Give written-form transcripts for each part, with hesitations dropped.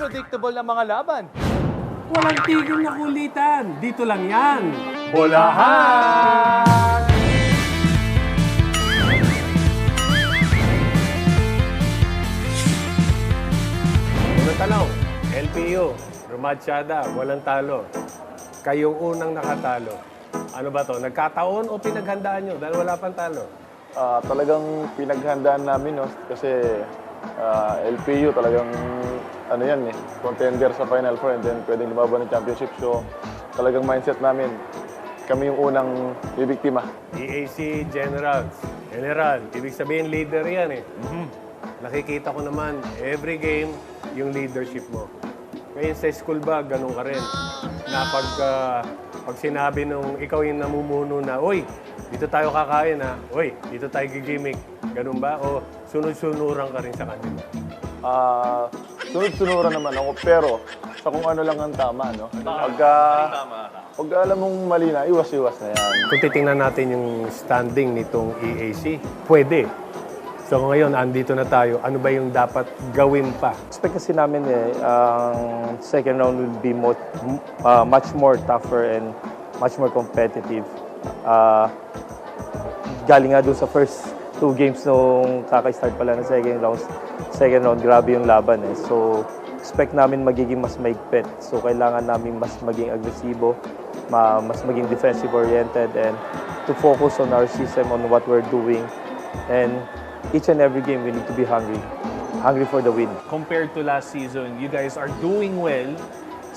unpredictable na mga laban. Walang tigil na kulitan. Dito lang yan. Bolahan! Unang tanong, LPU, Rumatsyada, walang talo. Kayong unang nakatalo. Ano ba to? Nagkataon o pinaghandaan nyo dahil wala pang talo? Talagang pinaghandaan namin, no? Kasi LPU talagang ano yan eh, contender sa Final Four and then pwedeng lumaban ng championship. So talagang mindset namin, kami yung unang bibiktima. EAC General, ibig sabihin leader yan eh. Nakikita ko naman, every game, yung leadership mo. Ngayon sa school ba, ganun ka rin. Na pag sinabi nung ikaw yung namumuno na, "Uy, dito tayo kakain ha. Uy, dito tayo gigimik." Ganun ba? O sunod-sunuran ka rin sa kanila? Sunod-sunuran naman ako, pero sa kung ano lang ang tama, no? Pag alam mong mali na, iwas-iwas na yan. Kung titingnan natin yung standing nitong EAC, pwede. So ngayon, andito na tayo. Ano ba yung dapat gawin pa? Expect kasi namin ang second round will be much more tougher and much more competitive. Galing nga doon sa first 2 games nung kaka-start pala ng second round, grabe yung laban eh. So expect namin magiging mas maigpit. So kailangan namin mas maging agresibo, mas maging defensive oriented and to focus on our system, on what we're doing. And each and every game, we need to be hungry for the win. Compared to last season, you guys are doing well.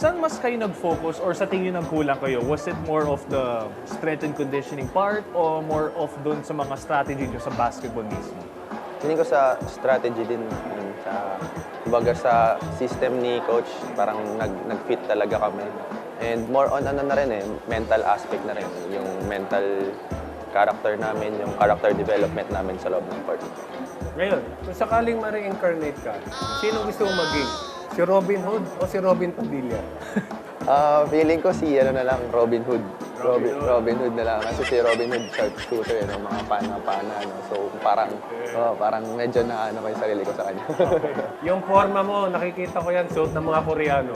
Saan mas kayo nag-focus or sa tingin nagkulang kayo? Was it more of the strength and conditioning part o more of dun sa mga strategy nyo sa basketball mismo? Tingin ko sa strategy din, kumbaga sa system ni coach, parang nag-fit talaga kami. And more on ano na rin eh, mental aspect na rin, yung mental character namin, yung character development namin sa loob ng court. Ngayon, kung sakaling ma-reincarnate ka, sino gusto mong maging? Si Robin Hood o si Robin Padilla? Feeling ko si ano na lang, Robin Hood. Robin Hood na lang. Kasi si Robin Hood sharpshooter, mga pana-pana. No? So parang medyo na ano ko yung sarili ko sa kanya. Yung forma mo, nakikita ko yan, suot ng mga Koreano.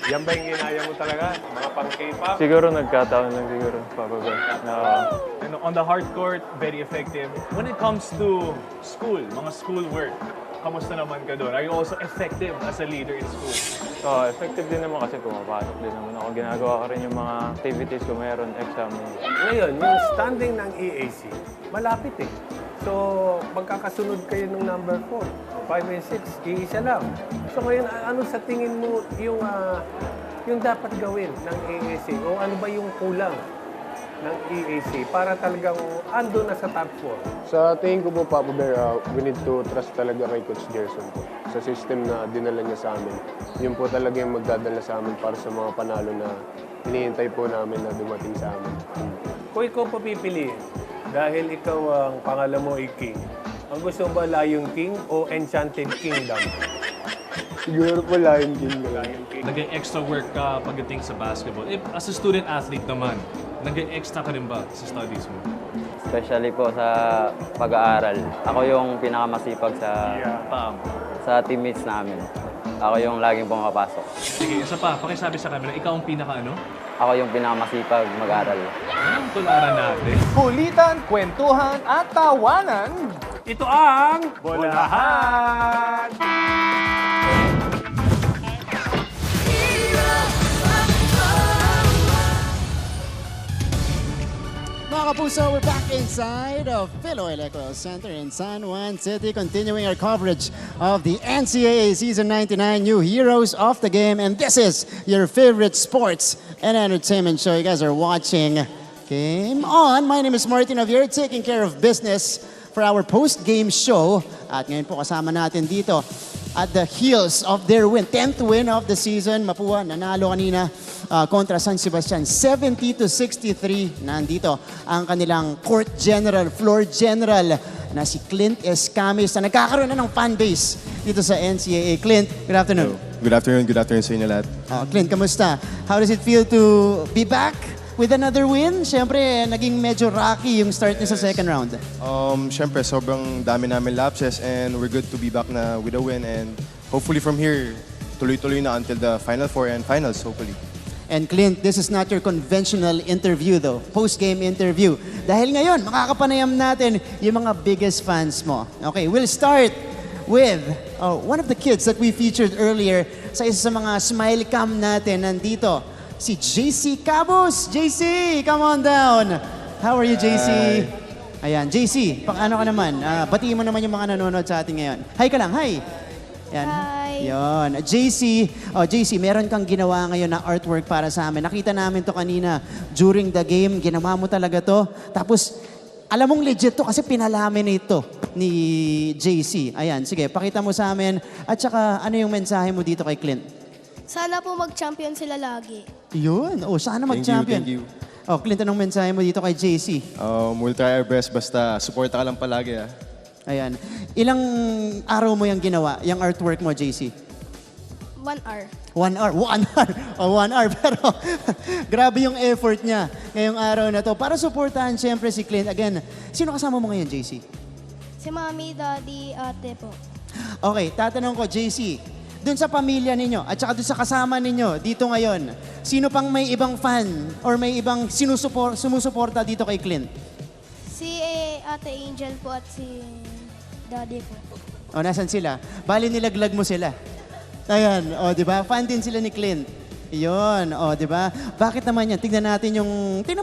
Yan ba yung ginaya mo talaga? Mga pang-K-pop? Siguro nagkataon lang siguro, Papa Ben. And on the hard court, very effective. When it comes to school, mga school work, kamusta naman ka doon? Are you also effective as a leader in school? Effective din naman kasi pumapasok din naman ako. Ginagawa ko rin yung mga activities ko meron, exam. Ngayon, yung standing ng EAC, malapit eh. So, magkakasunod kayo ng number 4, 5 and 6, iisa lang. So ngayon, ano sa tingin mo yung dapat gawin ng EAC? O ano ba yung kulang ng EAC para talagang ando na sa top 4? Sa tingin ko po, Papa Bear, we need to trust talaga kay Coach Gerson po. Sa system na dinala niya sa amin. Yun po talaga yung magdadala sa amin para sa mga panalo na hinihintay po namin na dumating sa amin. Kung ikaw papipiliin, dahil ikaw ang pangalan mo ay King, ang gusto mo ba Lion King o Enchanted Kingdom? Siguro po Lion King na lang. Naging extra work ka pagdating sa basketball. As a student athlete naman, naging extra ka rin ba sa studies mo? Especially po sa pag-aaral. Ako yung pinakamasipag sa teammates namin. Ako yung laging pumapasok. Sige, isa pa, pakisabi sa camera, ikaw ang pinaka-ano? Ako yung pinakamasipag mag-aaral. Anong tularan natin? Kulitan, kwentuhan at tawanan. Ito ang Bolahan! Mga kapuso, we're back inside of Philoy Electoral Center in San Juan City, continuing our coverage of the NCAA Season 99 New Heroes of the Game. And this is your favorite sports and entertainment show. You guys are watching Game On. My name is Martin Javier, taking care of business for our post-game show. At ngayon po kasama natin dito at the heels of their win, 10th win of the season. Mapua, nanalo kanina kontra San Sebastian, 70-63. Nandito ang kanilang court general, floor general na si Clint Escamis na nagkakaroon na ng fan base dito sa NCAA. Clint, good afternoon. Good afternoon sa inyo lahat. Clint, kamusta? How does it feel to be back with another win? Siyempre, naging medyo rocky yung start niya sa second round. Siyempre, sobrang dami namin lapses and we're good to be back na with a win and hopefully from here, tuloy-tuloy na until the Final Four and Finals, hopefully. And Clint, this is not your conventional interview though, post-game interview. Dahil ngayon, makakapanayam natin yung mga biggest fans mo. Okay, we'll start with one of the kids that we featured earlier sa isa sa mga smile cam natin. Nandito, si JC Cabos. JC, come on down. How are you, JC? Ayan, JC, ano ka naman? Batiin mo naman yung mga nanonood sa atin ngayon. Hi ka lang, hi. Ayan. Hi. Yon. JC, meron kang ginawa ngayon na artwork para sa amin. Nakita namin to kanina during the game. Ginawa mo talaga to. Tapos, alam mong legit to kasi pinalaminate to ni JC. Ayan, sige, pakita mo sa amin. At saka, ano yung mensahe mo dito kay Clint? Sana po mag-champion sila lagi. Yun. Sana mag-champion. Thank you. Clint, anong mensahe mo dito kay JC? We'll try our best, basta supporta ka lang palagi. Ayan. Ilang araw mo yung ginawa, yung artwork mo, JC? 1 hour. 1 hour. 1 hour. 1 hour. Pero grabe yung effort niya ngayong araw na to. Para supportahan siyempre si Clint. Again, sino kasama mo ngayon, JC? Si Mami, Daddy, Ate po. Okay, tatanong ko, JC, dun sa pamilya ninyo at saka dun sa kasama ninyo dito ngayon, sino pang may ibang fan or may ibang sumusuporta dito kay Clint? Si Ate Angel po at si Daddy po. Nasan sila? Bali nilaglag mo sila. Ayan, di ba? Fan din sila ni Clint. Iyon, di ba? Bakit naman yan? Tingnan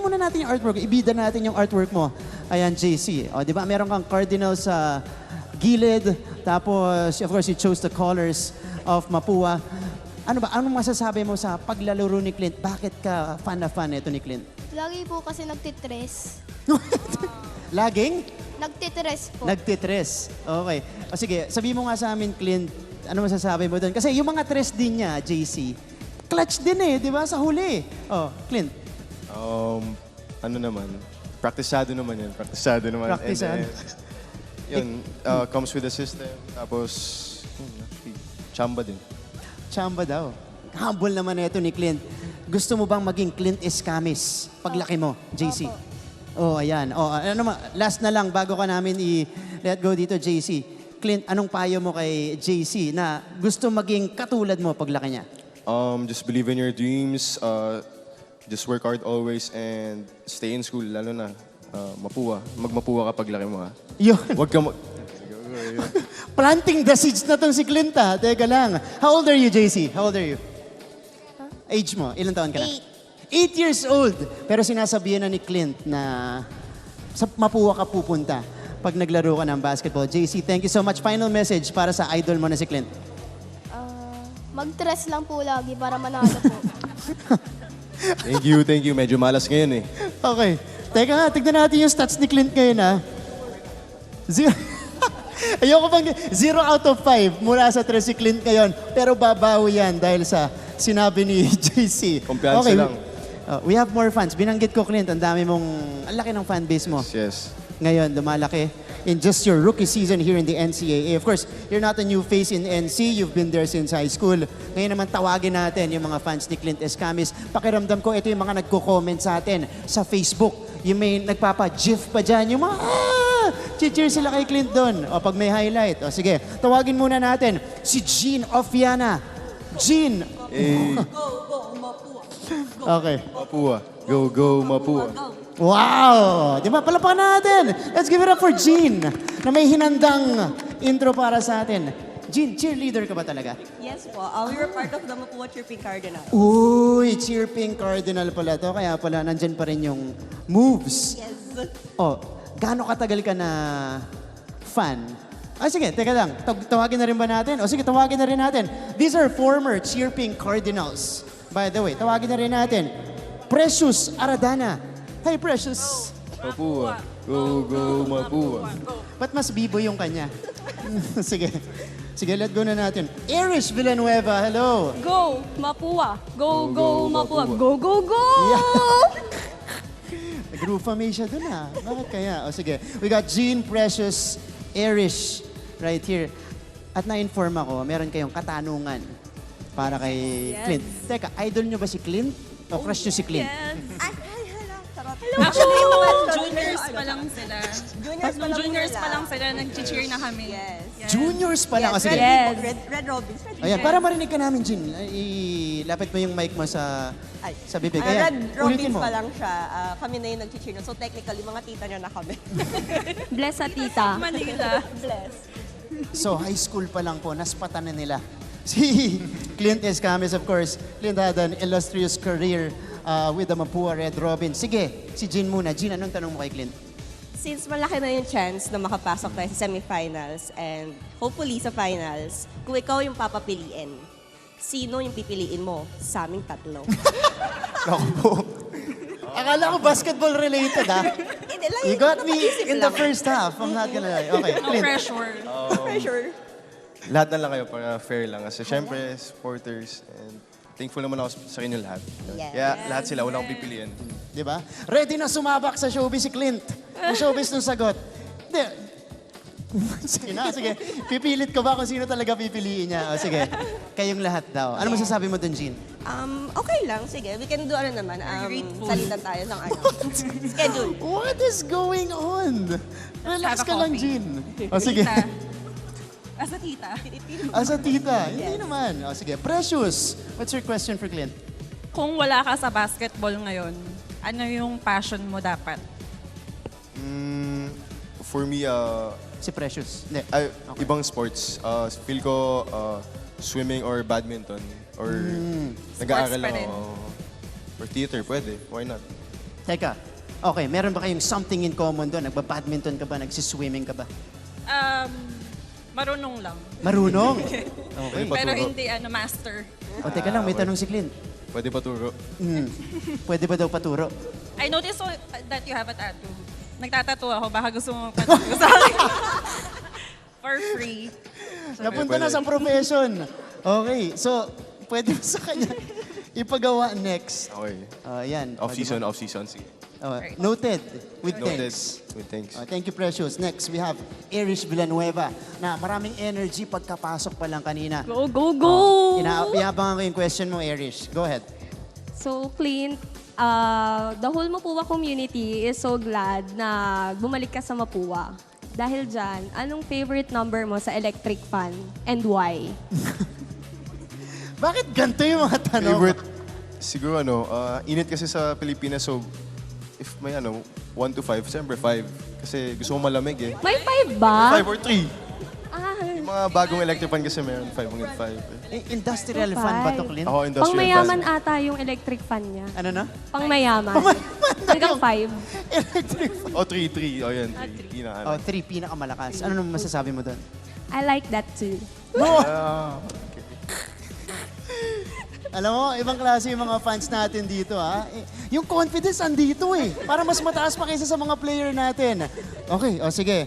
muna natin yung artwork. Ibida natin yung artwork mo. Ayan, JC. Di ba? Meron kang Cardinals sa gilid. Tapos, of course, you chose the colors of Mapua. Anong masasabi mo sa paglalaro ni Clint? Bakit ka fan na fan ito ni Clint? Lagi po kasi nagtitres. Laging? Nagtitres po. Nagtitres. Okay. Sige, sabi mo nga sa amin, Clint, ano masasabi mo doon? Kasi yung mga tres din niya, JC, clutch din di ba? Sa huli. Clint. Ano naman? Praktisado naman yan. Praktisado naman. Praktisado. And yun, comes with the system. Tapos, chamba din. Chamba daw. Humble naman ito ni Clint. Gusto mo bang maging Clint Escamis paglaki mo, JC? Ayan. Last na lang bago ka namin i-let go dito, JC. Clint, anong payo mo kay JC na gusto maging katulad mo paglaki niya? Just believe in your dreams. Just work hard always and stay in school, lalo na Mapua. Magmapua ka paglaki mo, ha? Yun. Huwag ka Planting the seeds na tong si Clint, ha? Teka lang. How old are you, JC? How old are you? Age mo? Ilang taon ka na? 8 years old. Pero sinasabihan na ni Clint na sa Mapua ka pupunta pag naglaro ka ng basketball. JC, thank you so much. Final message para sa idol mo na si Clint. Mag-tres lang po lagi para manalo po. Thank you. Medyo malas ngayon Okay. Teka nga, tignan natin yung stats ni Clint ngayon, ha? Ayoko bang 0 out of 5 mula sa tres si Clint ngayon. Pero babawi yan dahil sa sinabi ni JC. Kumpiyansa lang. We have more fans. Binanggit ko, Clint, ang laki ng fan base mo. Yes. Ngayon, lumalaki in just your rookie season here in the NCAA. Of course, you're not a new face in NC. You've been there since high school. Ngayon naman, tawagin natin yung mga fans ni Clint Escamis. Pakiramdam ko, ito yung mga nagko-comment sa atin sa Facebook. Yung may nagpapa-gif pa dyan. Yung mga, cheer sila kay Clint doon. Pag may highlight. Sige, tawagin muna natin si Jean Ofiana. Jean. Go, Mapua. Okay. Mapua. Go, Mapua. Wow! Di ba? Palapakan natin. Let's give it up for Jean na may hinandang intro para sa atin. Jean, cheerleader ka ba talaga? Yes po. We were part of the Mapua Cheerping Cardinals. Uy, Cheerping Cardinal pala to. Kaya pala, nandyan pa rin yung moves. Yes. Gaano katagal ka na fan? Sige, teka lang. Tawagin na rin ba natin? Sige, tawagin na rin natin. These are former Cheerping Cardinals. By the way, tawagin na rin natin. Precious Aradana. Hi, Precious. Mapua. Go, Mapua. Ba't mas bibo yung kanya? Sige, let go na natin. Irish Villanueva, hello. Go, Mapua. Go, Mapua. Go. Yeah. Nag-roofamay siya dun, ha? Bakit kaya? Sige, we got Jean, Precious, Irish right here. At na-inform ako, meron kayong katanungan para kay Clint. Teka, idol nyo ba si Clint? O crush nyo si Clint? Yes. Actually, juniors pa lang sila. Nung juniors pa lang sila, nag-cheer na kami. Yes. Juniors pa lang. Yes, Sige. Red Robins. Ayan, para marinig ka namin, Jean, ilapit mo yung mic mo sa bibig. Ayan, Red ulitin Robins mo. pa lang siya. Kami na yung nag-cheer. So technically, mga tita niya na kami. Bless sa tita. Manila. Bless. So, high school pa lang po, naspatan na nila. Si Clint Escames, of course. Clint had an illustrious career with the Mapua Red Robins. Sige, si Jean muna. Jean, anong tanong mo kay Clint? Since malaki na yung chance na makapasok tayo sa semifinals and hopefully sa finals, kung ikaw yung papapiliin, sino yung pipiliin mo sa aming tatlo? Naku po. Akala ko basketball related, ha? You got me in the first half. I'm not gonna lie. Okay, No Clint. pressure. Pressure. Lahat na lang kayo para fair lang. Kasi syempre, supporters, and thankful naman ako sa inyo lahat. Yes. Kaya lahat sila, wala akong pipiliin. Di ba? Ready na sumabak sa showbiz si Clint. Ang showbiz nung sagot. Hindi. Sige na, sige. Pipilit ko ba kung sino talaga pipiliin niya? O, sige. Kayong lahat daw. Ano masasabi mo dun, Jean? Okay lang. Sige, we can do ano naman. Salitan tayo ng ano. Schedule. What is going on? Relax have a ka lang, coffee. Jean. O, sige. Tita. As a tita. Asa tita? Hindi naman. O, sige. Precious, what's your question for Clint? Kung wala ka sa basketball ngayon, ano yung passion mo dapat? For me, Si Precious. Hindi. ibang sports. Feel ko swimming or badminton. Or nag-aaral Sports pa lang rin. ako. Or theater, pwede. Why not? Teka. Okay, meron ba kayong something in common doon? Nagba-badminton ka ba? Nagsiswimming ka ba? Marunong lang. Marunong? Pwede Pero paturo. hindi master. O, teka lang, may tanong si Clint. Pwede paturo. Pwede ba daw paturo? I noticed that you have a tattoo. Nagtatattoo ako, baka gusto mo paturo sa akin. For free. Napunta na sa profession. Okay, so pwede mo sa kanya ipagawa next. Okay. Yan. Off-season, off-season. Sige. Noted. With Noted. thanks. With thanks. Thank you, Precious. Next, we have Irish Villanueva na maraming energy pagkapasok pa lang kanina. Go, go, go! Inaabangan ko yung question mo, Irish. Go ahead. So, Clint, the whole Mapua community is so glad na bumalik ka sa Mapua. Dahil dyan, anong favorite number mo sa electric fan and why? Bakit ganito yung mga tanong? Favorite? Siguro init kasi sa Pilipinas, so if may 1 to 5, siyempre 5. Kasi gusto ko malamig eh. May 5 ba? 5 or 3. Yung mga bagong electric fan kasi meron 5 hanggang 5. Industrial fan ba to, Clint? Ako, industrial Pangmayaman fan. ata yung electric fan niya. Ano na? Pangmayaman. Hanggang 5. O, 3. O, yan, 3. Pinaka. 3, pinakamalakas. Ano naman masasabi mo doon? I like that too. Alam mo, ibang klase yung mga fans natin dito, ha? Yung confidence andito eh. Para mas mataas pa kaysa sa mga player natin. Okay, sige.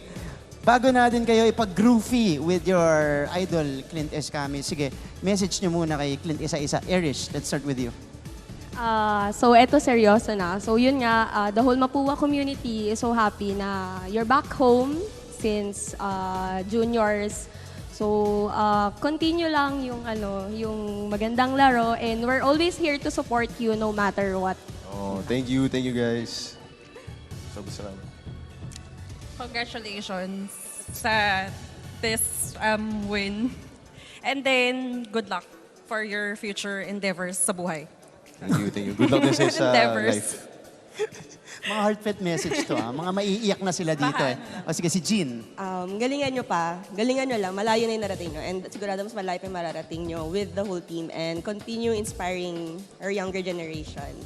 Bago natin kayo ipag-groovy with your idol, Clint Escames, sige, message nyo muna kay Clint isa-isa. Irish, let's start with you. So, eto seryoso na. So, yun nga, the whole Mapua community is so happy na you're back home since juniors. So, continue lang yung magandang laro and we're always here to support you no matter what. Oh, thank you guys. Salamat. Congratulations sa this win. And then, good luck for your future endeavors sa buhay. Thank you. Good luck din sa Endeavors. life. Mga heartfelt message to, ha? Mga maiiyak na sila dito, eh. O sige, si Jean. Galingan nyo pa. Galingan nyo lang. Malayo na yung narating nyo. And sigurado mas malayo pa yung mararating nyo with the whole team and continue inspiring our younger generation.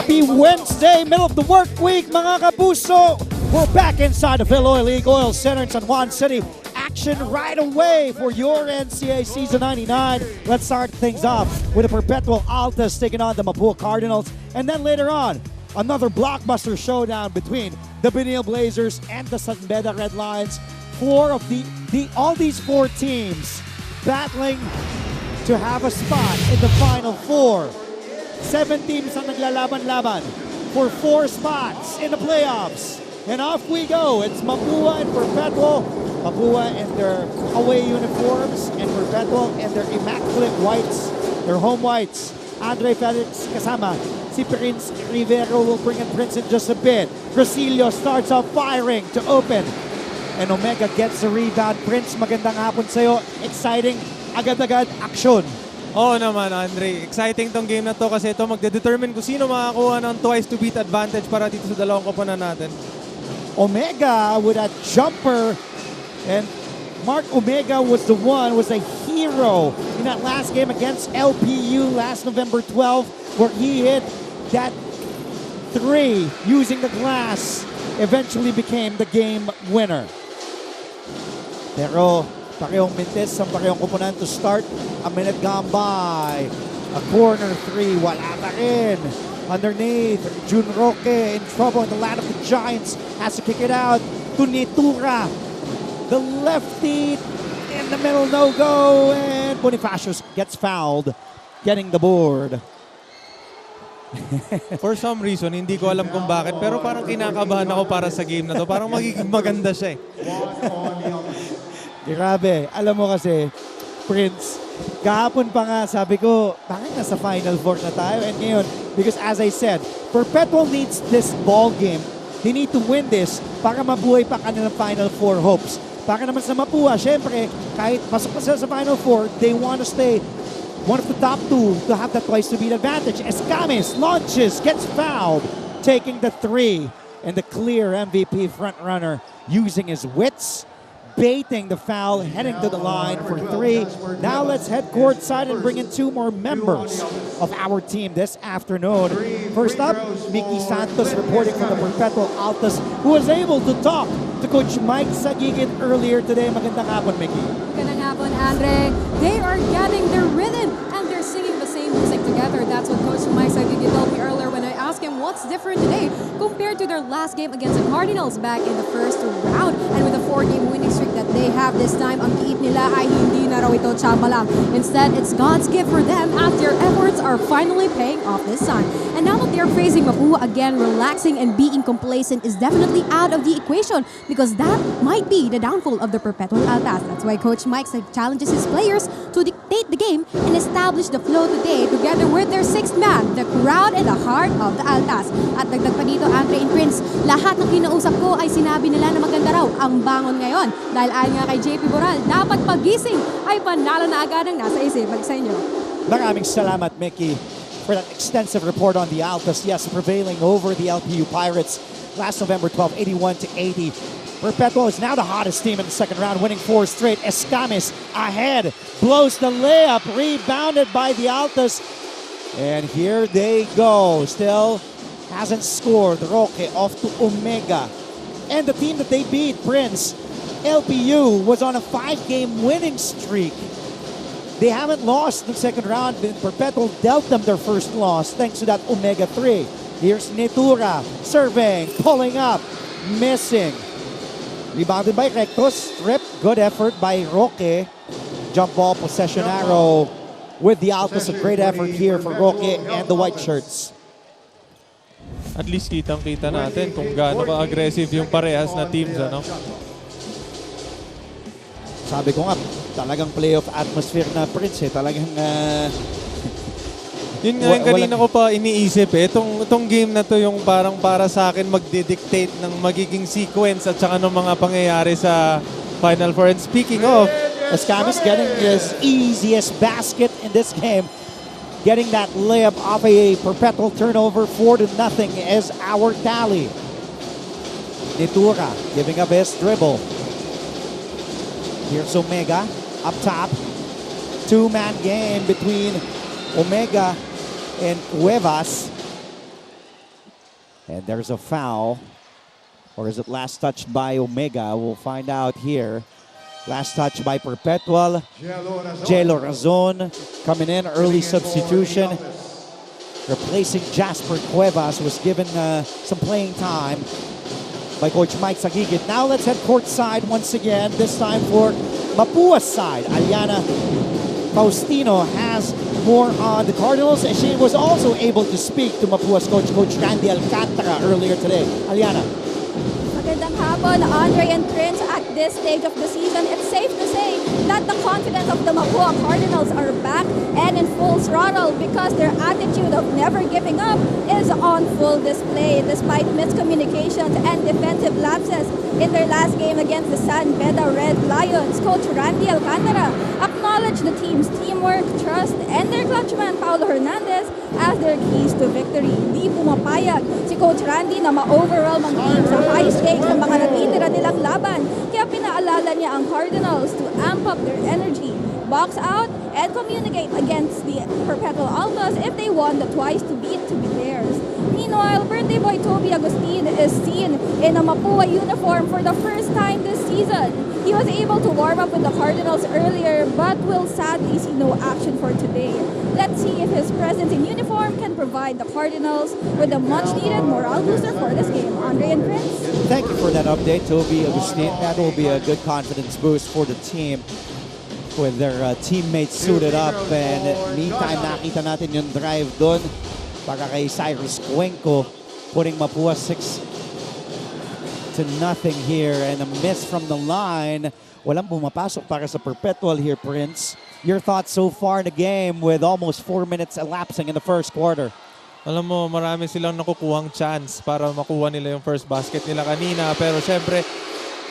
Happy Wednesday, middle of the work week, mga kapuso. We're back inside the Philoy League Oil Center in San Juan City. Action right away for your NCAA Season 99. Let's start things off with the Perpetual Altas taking on the Mapua Cardinals. And then later on, another blockbuster showdown between the Benil Blazers and the San Beda Red Lions. All these four teams battling to have a spot in the Final Four. 7 teams ang naglalaban-laban for 4 spots in the playoffs. And off we go. It's Mapua and Perpetual. Mapua in their away uniforms and Perpetual in their immaculate whites, their home whites. Andre Felix kasama. Si Prince Rivero will bring in Prince in just a bit. Rosilio starts off firing to open. And Omega gets the rebound. Prince, magandang hapon sa'yo. Exciting, agad-agad, action. Oo naman, Andre. Exciting tong game na to kasi ito magde-determine kung sino makakuha ng twice to beat advantage para dito sa dalawang koponan natin. Omega with a jumper. And Mark Omega was a hero in that last game against LPU last November 12, where he hit that 3 using the glass, eventually became the game winner. Pero parehong mintis ang parehong koponan to start. A minute gone by. A corner 3, wala pa rin. Underneath, Jun Roque in trouble in the land of the Giants. Has to kick it out to Nitura. The lefty in the middle, no go. And Bonifacius gets fouled, getting the board. For some reason, hindi ko alam kung bakit, pero parang kinakabahan ako para sa game na to. Parang magiging maganda siya eh. Grabe. Alam mo kasi, Prince, kahapon pa nga sabi ko, bakit nasa Final Four na tayo? And ngayon, because as I said, Perpetual needs this ball game. They need to win this para mabuhay pa kanilang Final Four hopes. Para naman sa Mapua, syempre, kahit pasok pa sila sa Final Four, they want to stay one of the top 2 to have that twice to beat advantage. Escamis launches, gets fouled, taking the 3. And the clear MVP front runner using his wits, baiting the foul, heading to the line for 3. Now let's head courtside and bring in 2 more members of our team this afternoon. First up, Mickey Santos reporting from the Perpetual Altas, who was able to talk to Coach Mike Sagigit earlier today. Magandang hapon, Mickey. Magandang hapon, Andre. They are getting their rhythm and they're singing the same music together. That's what Coach Mike Sagigit told me earlier when I asked him what's different today compared to their last game against the Cardinals back in the first round. And with the 4-game winning streak that they have this time, ang kiit nila ay hindi na raw ito tsamba lang. Instead, it's God's gift for them as their efforts are finally paying off this time. And now that they're facing Mapua again, relaxing and being complacent is definitely out of the equation because that might be the downfall of the Perpetual Altas. That's why Coach Mike challenges his players to dictate the game and establish the flow today together with their 6th man, the crowd and the heart of the Altas. At dagdag pa dito, Andre and Prince, lahat ng kinausap ko ay sinabi nila na maganda raw ang bangon ngayon. Dahil ayon nga kay JP Boral, dapat pagising ay panalo na agad ang nasa isip. Balik sa inyo. Maraming salamat, Mickey, for that extensive report on the Altas. Yes, prevailing over the LPU Pirates last November 12, 81-80. Perpetual is now the hottest team in the second round, winning 4 straight. Escamis ahead, blows the layup, rebounded by the Altas. And here they go. Still hasn't scored. Roque off to Omega. And the team that they beat, Prince, LPU, was on a 5-game winning streak. They haven't lost in the second round. Perpetual dealt them their first loss thanks to that Omega 3. Here's Nitura serving, pulling up, missing. Rebounded by Rectos, strip, good effort by Roque. Jump ball, possession arrow with the Altas. A great effort here for Roque and the white shirts. At least kitang-kita natin kung gaano ka-aggressive yung parehas na teams, ano? Sabi ko nga, talagang playoff atmosphere na, Prince eh. Talagang yun nga yung kanina ko pa iniisip eh. Itong game na to yung parang para sa akin magdidictate ng magiging sequence at saka ng mga pangyayari sa Final Four. And speaking of, Escamis getting his easiest basket in this game. Getting that layup off a Perpetual turnover, 4-0 is our tally. Nitura giving up his dribble. Here's Omega up top. 2-man game between Omega and Cuevas. And there's a foul. Or is it last touched by Omega? We'll find out here. Last touch by Perpetual. Jelo Razon coming in, early substitution. Replacing Jasper Cuevas, was given some playing time by Coach Mike Sagigit. Now let's head courtside once again, this time for Mapua's side. Aliana Faustino has more on the Cardinals, and she was also able to speak to Mapua's coach, Coach Randy Alcantara, earlier today. Aliana. Magandang hapon, Andre and Prince. At this stage of the season, it's safe to say that the confidence of the Mapua Cardinals are back and in full throttle because their attitude of never giving up is on full display despite miscommunications and defensive lapses in their last game against the San Beda Red Lions. Coach Randy Alcantara acknowledged the team's teamwork, trust, and their clutchman Paulo Hernandez as their keys to victory. Di pumapayag si Coach Randy na ma-overwhelm ang team sa high stakes ng mga natitira nilang laban. Kaya pinaalala niya ang Cardinals to amp up their energy, box out, and communicate against the Perpetual Altas if they want the twice to beat to be theirs. Meanwhile, birthday boy Toby Agustin is seen in a Mapua uniform for the first time this season. He was able to warm up with the Cardinals earlier but will sadly see no action for today. Let's see if his presence in uniform can provide the Cardinals with a much-needed morale booster for this game. Andre and Prince. Thank you for that update, Toby Agustin. That will be a good confidence boost for the team with their teammates suited up. And meantime, nakita natin yung drive doon para kay Cyrus Cuenco, putting Mapua 6-0 here, and a miss from the line. Walang bumapasok para sa Perpetual here, Prince. Your thoughts so far in the game with almost 4 minutes elapsing in the first quarter? Alam mo, marami silang nakukuhang chance para makuha nila yung first basket nila kanina. Pero syempre,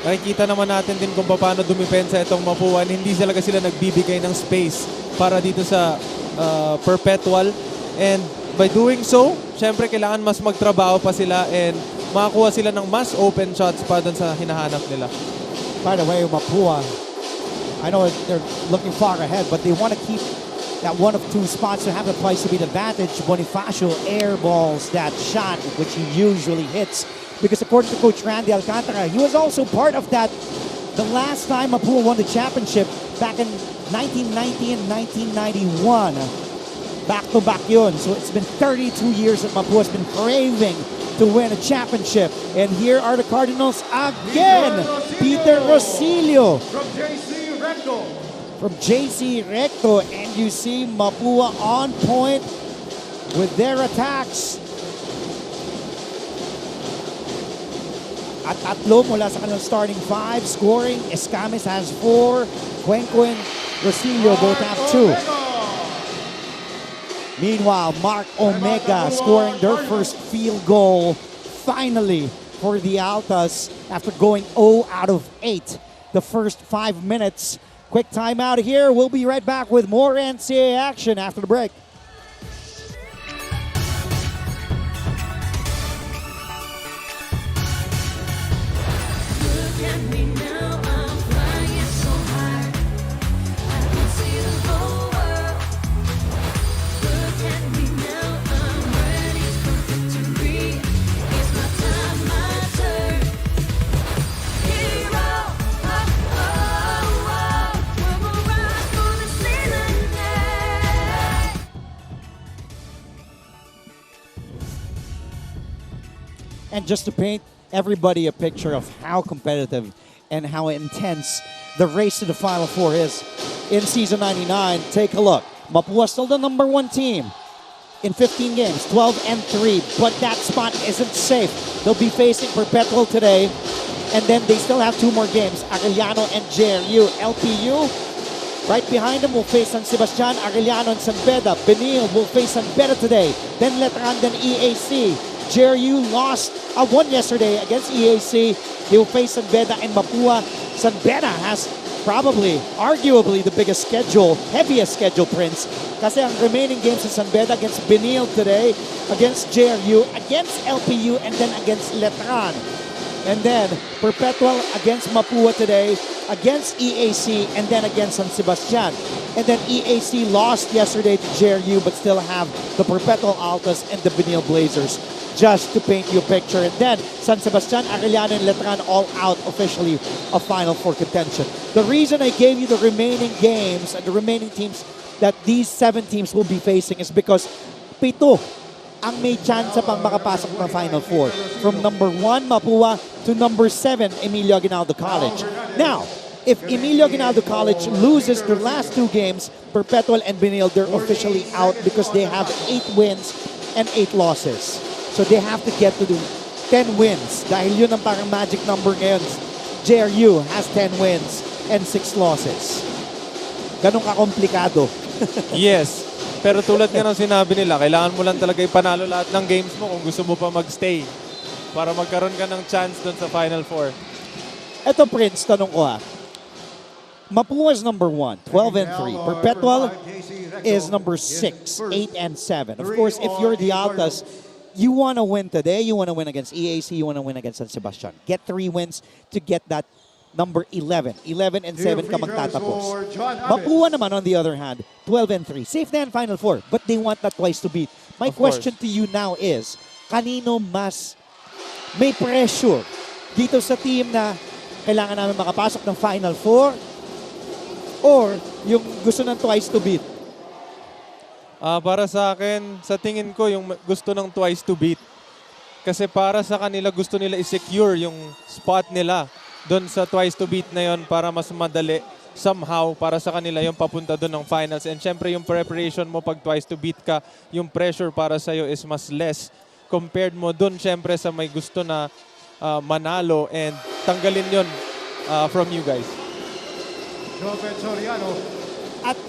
nakikita naman natin din kung paano dumipensa itong Mapua. Hindi talaga sila nagbibigay ng space para dito sa Perpetual. And by doing so, syempre kailangan mas magtrabaho pa sila and makakuha sila ng mas open shots pa doon sa hinahanap nila. By the way, Mapua, I know they're looking far ahead, but they want to keep that one of two spots to have the twice to beat advantage. Bonifacio airballs that shot, which he usually hits. Because according to Coach Randy Alcantara, he was also part of that the last time Mapua won the championship back in 1990 and 1991. Back-to-back yun. So it's been 32 years that Mapua has been craving to win a championship. And here are the Cardinals again. Peter Rosilio. From JC Recto. And you see Mapua on point with their attacks. At tatlo mula sa kanilang starting five. Scoring, Escames has 4. Cuenco and Rosilio both have 2. Meanwhile, Mark Omega scoring their first field goal finally for the Altas after going 0 out of 8 the first 5 minutes. Quick timeout here. We'll be right back with more NCAA action after the break. And just to paint everybody a picture of how competitive and how intense the race to the Final Four is in Season 99, take a look. Mapua still the #1 team in 15 games, 12-3, but that spot isn't safe. They'll be facing Perpetual today, and then they still have 2 more games, Arellano and JRU. LPU, right behind them, will face San Sebastian, Arellano and San Beda. Benil will face San Beda today, then Letran, then EAC. JRU won yesterday against EAC. They will face San Beda and Mapua. San Beda has probably, arguably, the biggest schedule, heaviest schedule, Prince. Kasi ang remaining games in San Beda against Benil today, against JRU, against LPU, and then against Letran. And then Perpetual against Mapua today, against EAC, and then against San Sebastian. And then EAC lost yesterday to JRU, but still have the Perpetual Altas and the Benil Blazers just to paint you a picture. And then, San Sebastian, Arellano, and Letran all out officially of Final Four contention. The reason I gave you the remaining games and the remaining teams that these 7 teams will be facing is because 7 ang may chance pang makapasok ng Final Four. From number 1, Mapua, to number 7, Emilio Aguinaldo College. Now, if Emilio Aguinaldo College loses their last 2 games, Perpetual and Benil, they're officially out because they have 8 wins and 8 losses. So they have to get to the 10 wins. Dahil yun ang parang magic number ngayon. JRU has 10 wins and 6 losses. Ganun ka-komplikado. Yes. Pero tulad nga ng sinabi nila, kailangan mo lang talaga ipanalo lahat ng games mo kung gusto mo pa mag-stay para magkaroon ka ng chance doon sa Final Four. Eto, Prince, tanong ko Mapua is number 1, 12-3. Perpetual is number 6, 8-7. Of course, if you're the Altas, you want to win today. You want to win against EAC. You want to win against San Sebastian. Get 3 wins to get that number 11. 11-7 ka magtatapos. Mapua naman, on the other hand, 12-3. Safe na yan, Final Four. But they want that twice to beat. My question to you now is, kanino mas may pressure dito sa team na kailangan namin makapasok ng Final Four or yung gusto ng twice to beat? Para sa akin, sa tingin ko, yung gusto ng twice to beat. Kasi para sa kanila, gusto nila i-secure yung spot nila doon sa twice to beat na yon para mas madali somehow para sa kanila yung papunta doon ng finals. And syempre yung preparation mo pag twice to beat ka, yung pressure para sa'yo is mas less compared mo doon syempre sa may gusto na manalo and tanggalin yon from you guys. At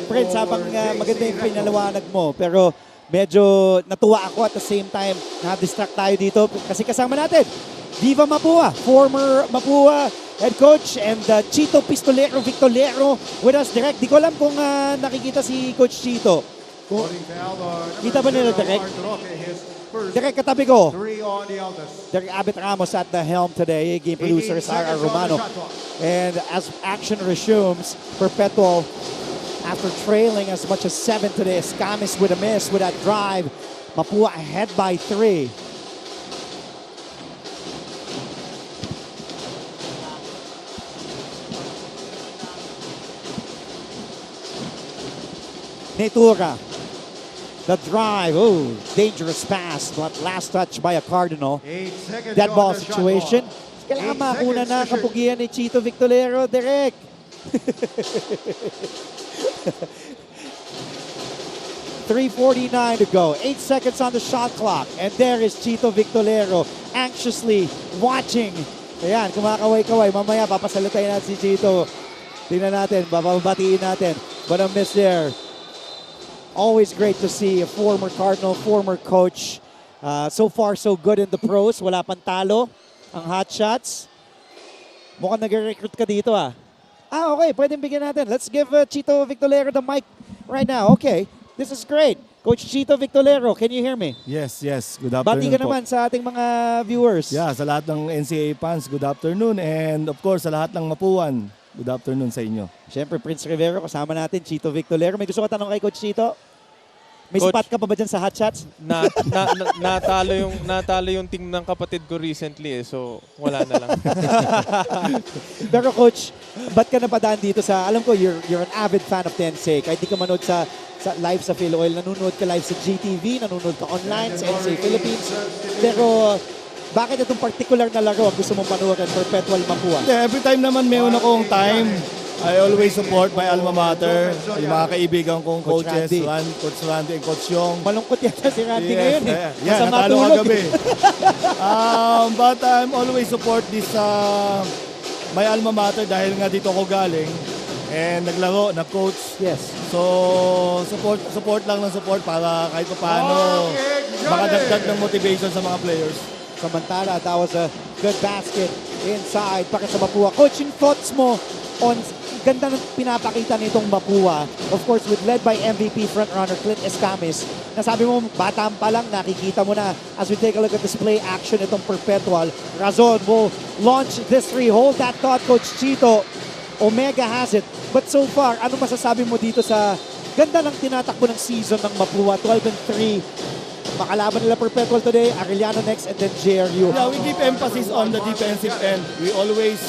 Prince, habang maganda yung pinalawanag mo, pero medyo natuwa ako at the same time na-distract tayo dito kasi kasama natin Viva Mapua, former Mapua head coach, and Chito Pistolero Victolero with us direct. Di ko alam kung nakikita si Coach Chito. Kita ba nila direct? Direct katabi ko. Derek Abit Ramos at the helm today. Game producers are Romano. And as action resumes, Perpetual, after trailing as much as 7 today, Escamis with a miss with that drive. Mapua ahead by 3. Netura. The drive, dangerous pass, but last touch by a Cardinal. That ball situation. Kailangan makuna na kapugian ni Chito Victolero, direct. 3:49 to go. 8 seconds on the shot clock. And there is Chito Victolero anxiously watching. Ayan, kumakaway-kaway. Mamaya papasalutayin natin si Chito. Tingnan natin, bababatiin natin. But a miss there. Always great to see a former Cardinal, former coach. So far, so good in the pros. Wala pang talo ang hot shots. Mukhang nag-recruit ka dito okay, pwedeng bigyan natin. Let's give Chito Victolero the mic right now. Okay, this is great. Coach Chito Victolero, can you hear me? Yes. Good afternoon Bati ka naman sa ating mga viewers. Yeah, sa lahat ng NCAA fans, good afternoon. And of course, sa lahat ng Mapuan, good afternoon sa inyo. Siyempre, Prince Rivero, kasama natin, Chito Victolero. May gusto ka tanong kay Coach Chito? May Coach, spot ka pa ba dyan sa hot shots? natalo yung team ng kapatid ko recently so wala na lang. Pero Coach, ba't ka napadaan dito sa, alam ko, you're an avid fan of NCAA. Kahit di ka manood sa live sa PhilOil, nanonood ka live sa GTV, nanonood ka online sa NCAA Philippines. Pero bakit itong particular na laro ang gusto mong panoorin, Perpetual Mapua? Yeah, every time naman may una kong time, I always support my alma mater, yung mga kaibigan kong coaches, Coach Randy and Coach Yong. Malungkot yata si Randy ngayon Yeah, natalo kagabi. But I'm always support this my alma mater dahil nga dito ako galing and naglaro, na-coach. Yes. So, support lang ng support para kahit paano makadagdag ng motivation sa mga players. Samantala, that was a good basket inside para sa Mapua. Coach, yung thoughts mo on ganda ng pinapakita nitong Mapua. Of course, led by MVP frontrunner Clint Escamis. Nasabi mo, bata pa lang, nakikita mo na as we take a look at this play action itong Perpetual. Razon will launch this 3. Hold that thought, Coach Chito. Omega has it. But so far, ano masasabi mo dito sa ganda ng tinatakbo ng season ng Mapua? 12-3. makalaban nila Perpetual today, Arellano next, and then JRU. Yeah, we give emphasis on the defensive end. We always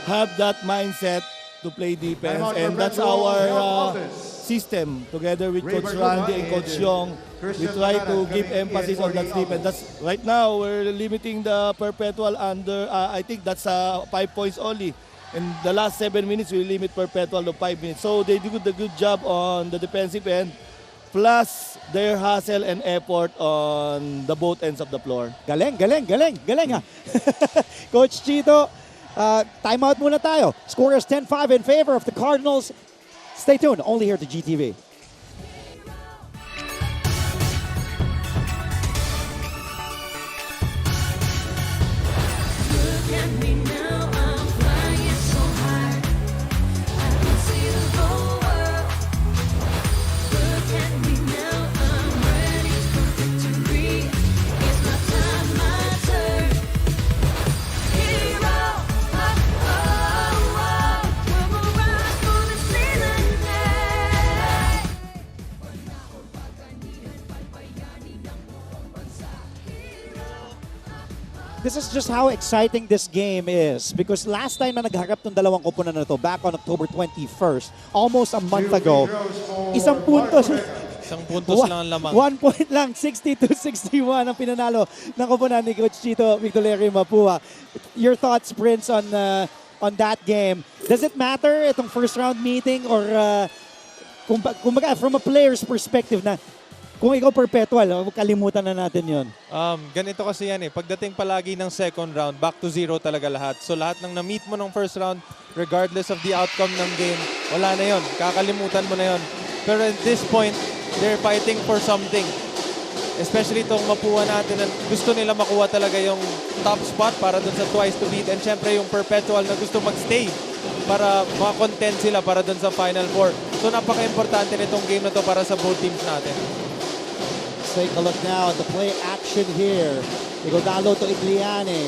have that mindset to play defense, and that's our system. Together with Coach Randy and Coach Yong, we try to give emphasis on that defense. That's right now we're limiting the Perpetual under. I think that's 5 points only. In the last 7 minutes, we limit Perpetual to 5 minutes. So they do a good job on the defensive end, plus their hustle and effort on the both ends of the floor. Galing ha. Coach Chito, timeout muna tayo. Score is 10-5 in favor of the Cardinals. Stay tuned, only here to GTV. This is just how exciting this game is because last time na nagharap ng dalawang koponan na to, back on October 21st, almost a month ago, isang puntos lang ang lamang. 1 point lang, 62-61 ang pinanalo ng koponan ni Coach Chito Victolerio Mapua. Your thoughts, Prince, on that game? Does it matter itong first round meeting or kumbaga from a player's perspective na kung ikaw Perpetual, kalimutan na natin yon. Ganito kasi yan eh. Pagdating palagi ng second round, back to zero talaga lahat. So lahat ng na-meet mo ng first round, regardless of the outcome ng game, wala na yon. Kakalimutan mo na yon. Pero at this point, they're fighting for something. Especially itong Mapua natin, gusto nila makuha talaga yung top spot para dun sa twice to beat. And syempre yung Perpetual na gusto magstay para makakontent sila para dun sa Final Four. So napaka-importante nitong game na to para sa both teams natin. Take a look now at the play action here. Igodalo to Igliane.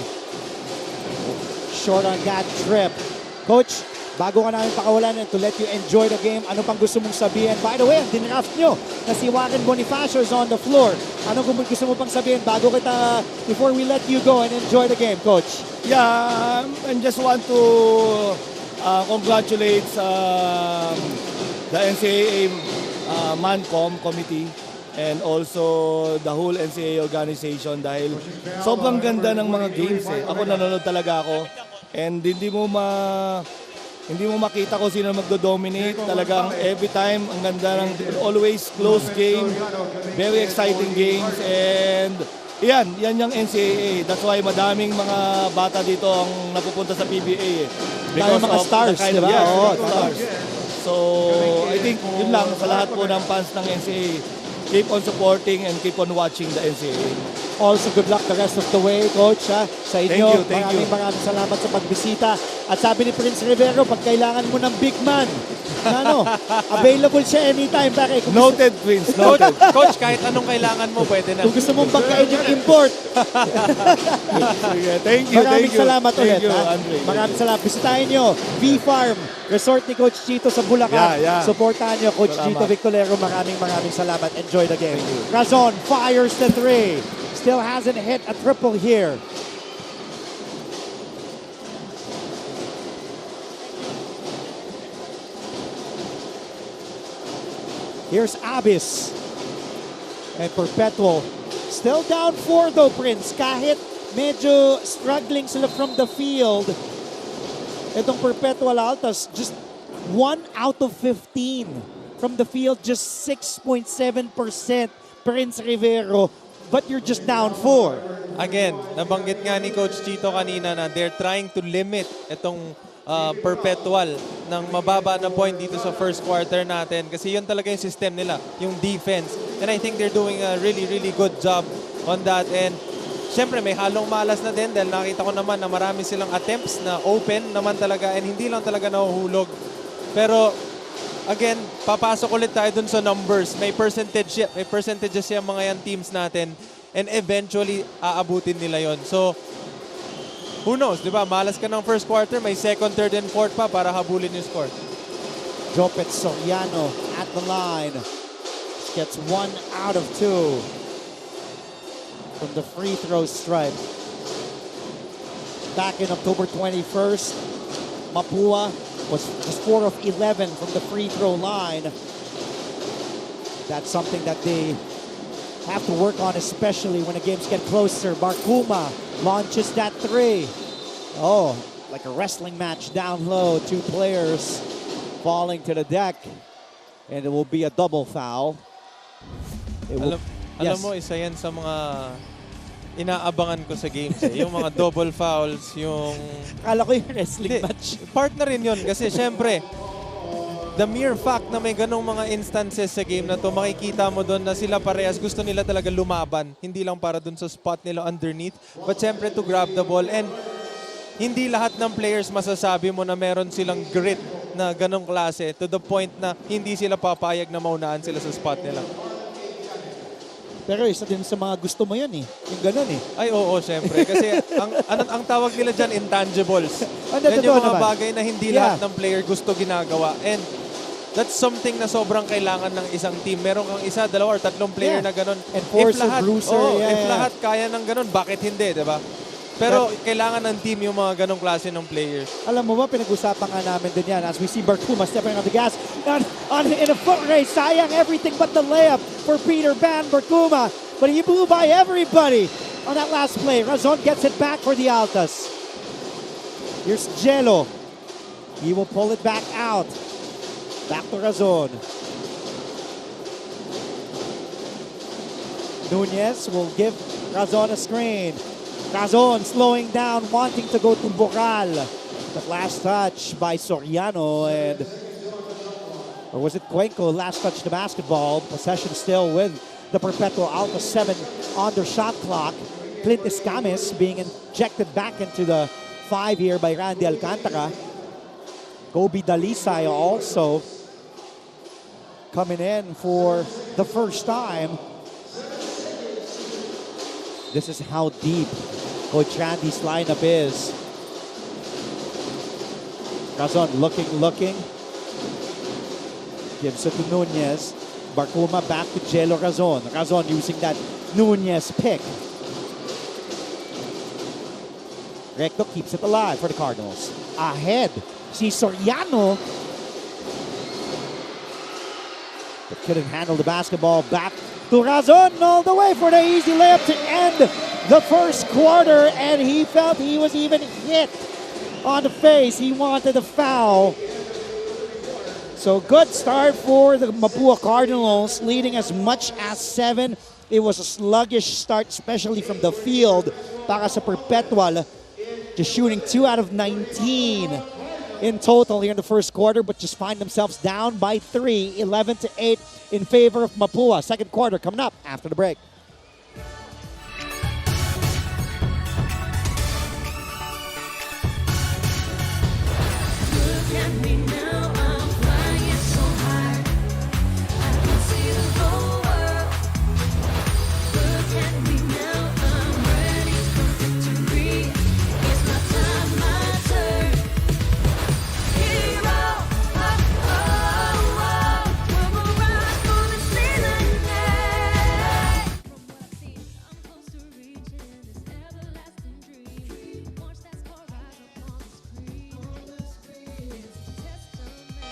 Short on that trip. Coach, bago ka namin pakawalan and to let you enjoy the game, ano pang gusto mong sabihin? By the way, ang dinraft nyo na si Warren Bonifacio is on the floor. Ano kung gusto mo pang sabihin before we let you go and enjoy the game, Coach? Yeah, I just want to congratulate the NCAA MANCOM committee and also the whole NCAA organization dahil sobrang ganda ng mga games eh. Ako nanonood talaga ako and hindi mo makita kung sino magdo-dominate. Talagang every time ang ganda ng always close game, very exciting games and yan yung NCAA. That's why madaming mga bata dito ang napupunta sa PBA eh. Because mga stars, di ba? Stars. So, I think yun lang sa lahat po ng fans ng NCAA. Keep on supporting and keep on watching the NCAA. Also, good luck the rest of the way, Coach. Ha? Sa inyo, thank you. Maraming salamat sa pagbisita. At sabi ni Prince Rivero, pag kailangan mo ng big man, available siya anytime. Noted, Prince. Noted. Coach, kahit anong kailangan mo, pwede na. Kung gusto mong bangkain yung import. Thank you. Maraming salamat ulit. Thank you, Andre. Maraming salamat. Bisitahin nyo, V-Farm, resort ni Coach Chito sa Bulacan. Yeah. Supportahan nyo, Coach Chito Victolerio. Maraming salamat. Enjoy the game. Razon fires the three. Still hasn't hit a triple here. Here's Abis. And Perpetual. Still down 4 though, Prince. Kahit medyo struggling sila from the field. Itong Perpetual Altas, just 1 out of 15 from the field, just 6.7%. Prince Rivero, but you're just down 4. Again, nabanggit nga ni Coach Chito kanina na they're trying to limit itong Perpetual ng mababa na point dito sa first quarter natin kasi yun talaga yung system nila, yung defense. And I think they're doing a really, really good job on that. And syempre may halong malas na din dahil nakita ko naman na marami silang attempts na open naman talaga and hindi lang talaga nahuhulog. Pero again, papasok ulit tayo dun sa numbers. May percentages yung mga yan teams natin and eventually aabutin nila yon. So, who knows, di ba? Malas ka ng first quarter, may second, third, and fourth pa para habulin yung score. Jopet Soriano at the line. Gets 1 out of 2. from the free throw stripe. Back in October 21st, Mapua was just 4 of 11 from the free throw line. That's something that they have to work on, especially when the games get closer. Barkuma launches that three. Oh, like a wrestling match down low. Two players falling to the deck. And it will be a double foul. Alam mo, isa yan sa mga inaabangan ko sa games. Yung mga double fouls, yung... Akala ko yung wrestling match. Part na rin yun kasi syempre, the mere fact na may ganong mga instances sa game na to, makikita mo doon na sila parehas gusto nila talaga lumaban. Hindi lang para doon sa spot nila underneath, but syempre to grab the ball. And hindi lahat ng players masasabi mo na meron silang grit na ganong klase to the point na hindi sila papayag na maunaan sila sa spot nila. Pero isa din sa mga gusto mo yan eh. Yung ganun eh. Ay oo, syempre. Kasi ang tawag nila dyan, intangibles. Yan yung mga bagay na hindi lahat ng player gusto ginagawa. And that's something na sobrang kailangan ng isang team. Meron kang isa, dalawa, or tatlong player na ganun. Enforcer, bruiser. If lahat kaya ng ganun, bakit hindi, diba? Pero kailangan ng team yung mga ganong klase ng players. Alam mo ba, pinag-usapan nga namin din yan as we see Barkuma stepping on the gas in a foot race. Sayang everything but the layup for Peter Van Barkuma. But he blew by everybody on that last play. Razon gets it back for the Altas. Here's Jello. He will pull it back out. Back to Razon. Nunez will give Razon a screen. Razon slowing down, wanting to go to Bocal. The last touch by Soriano, or was it Cuenco? Last touch the basketball. Possession still with the Perpetual Altas, 7 on their shot clock. Clint Escamis being injected back into the 5 here by Randy Alcantara. Gobi Dalisay also coming in for the first time. This is how deep Coach Randy's lineup is. Razon looking. Gives it to Nunez. Barkuma back to Jello Razon. Razon using that Nunez pick. Recto keeps it alive for the Cardinals. Ahead, si Soriano. But couldn't handle the basketball. Back to Razon all the way for the easy layup to end the first quarter, and he felt he was even hit on the face. He wanted a foul. So good start for the Mapua Cardinals, leading as much as 7. It was a sluggish start, especially from the field. Para sa Perpetual, just shooting 2 out of 19 in total here in the first quarter, but just find themselves down by 3, 11-8 in favor of Mapua. Second quarter coming up after the break.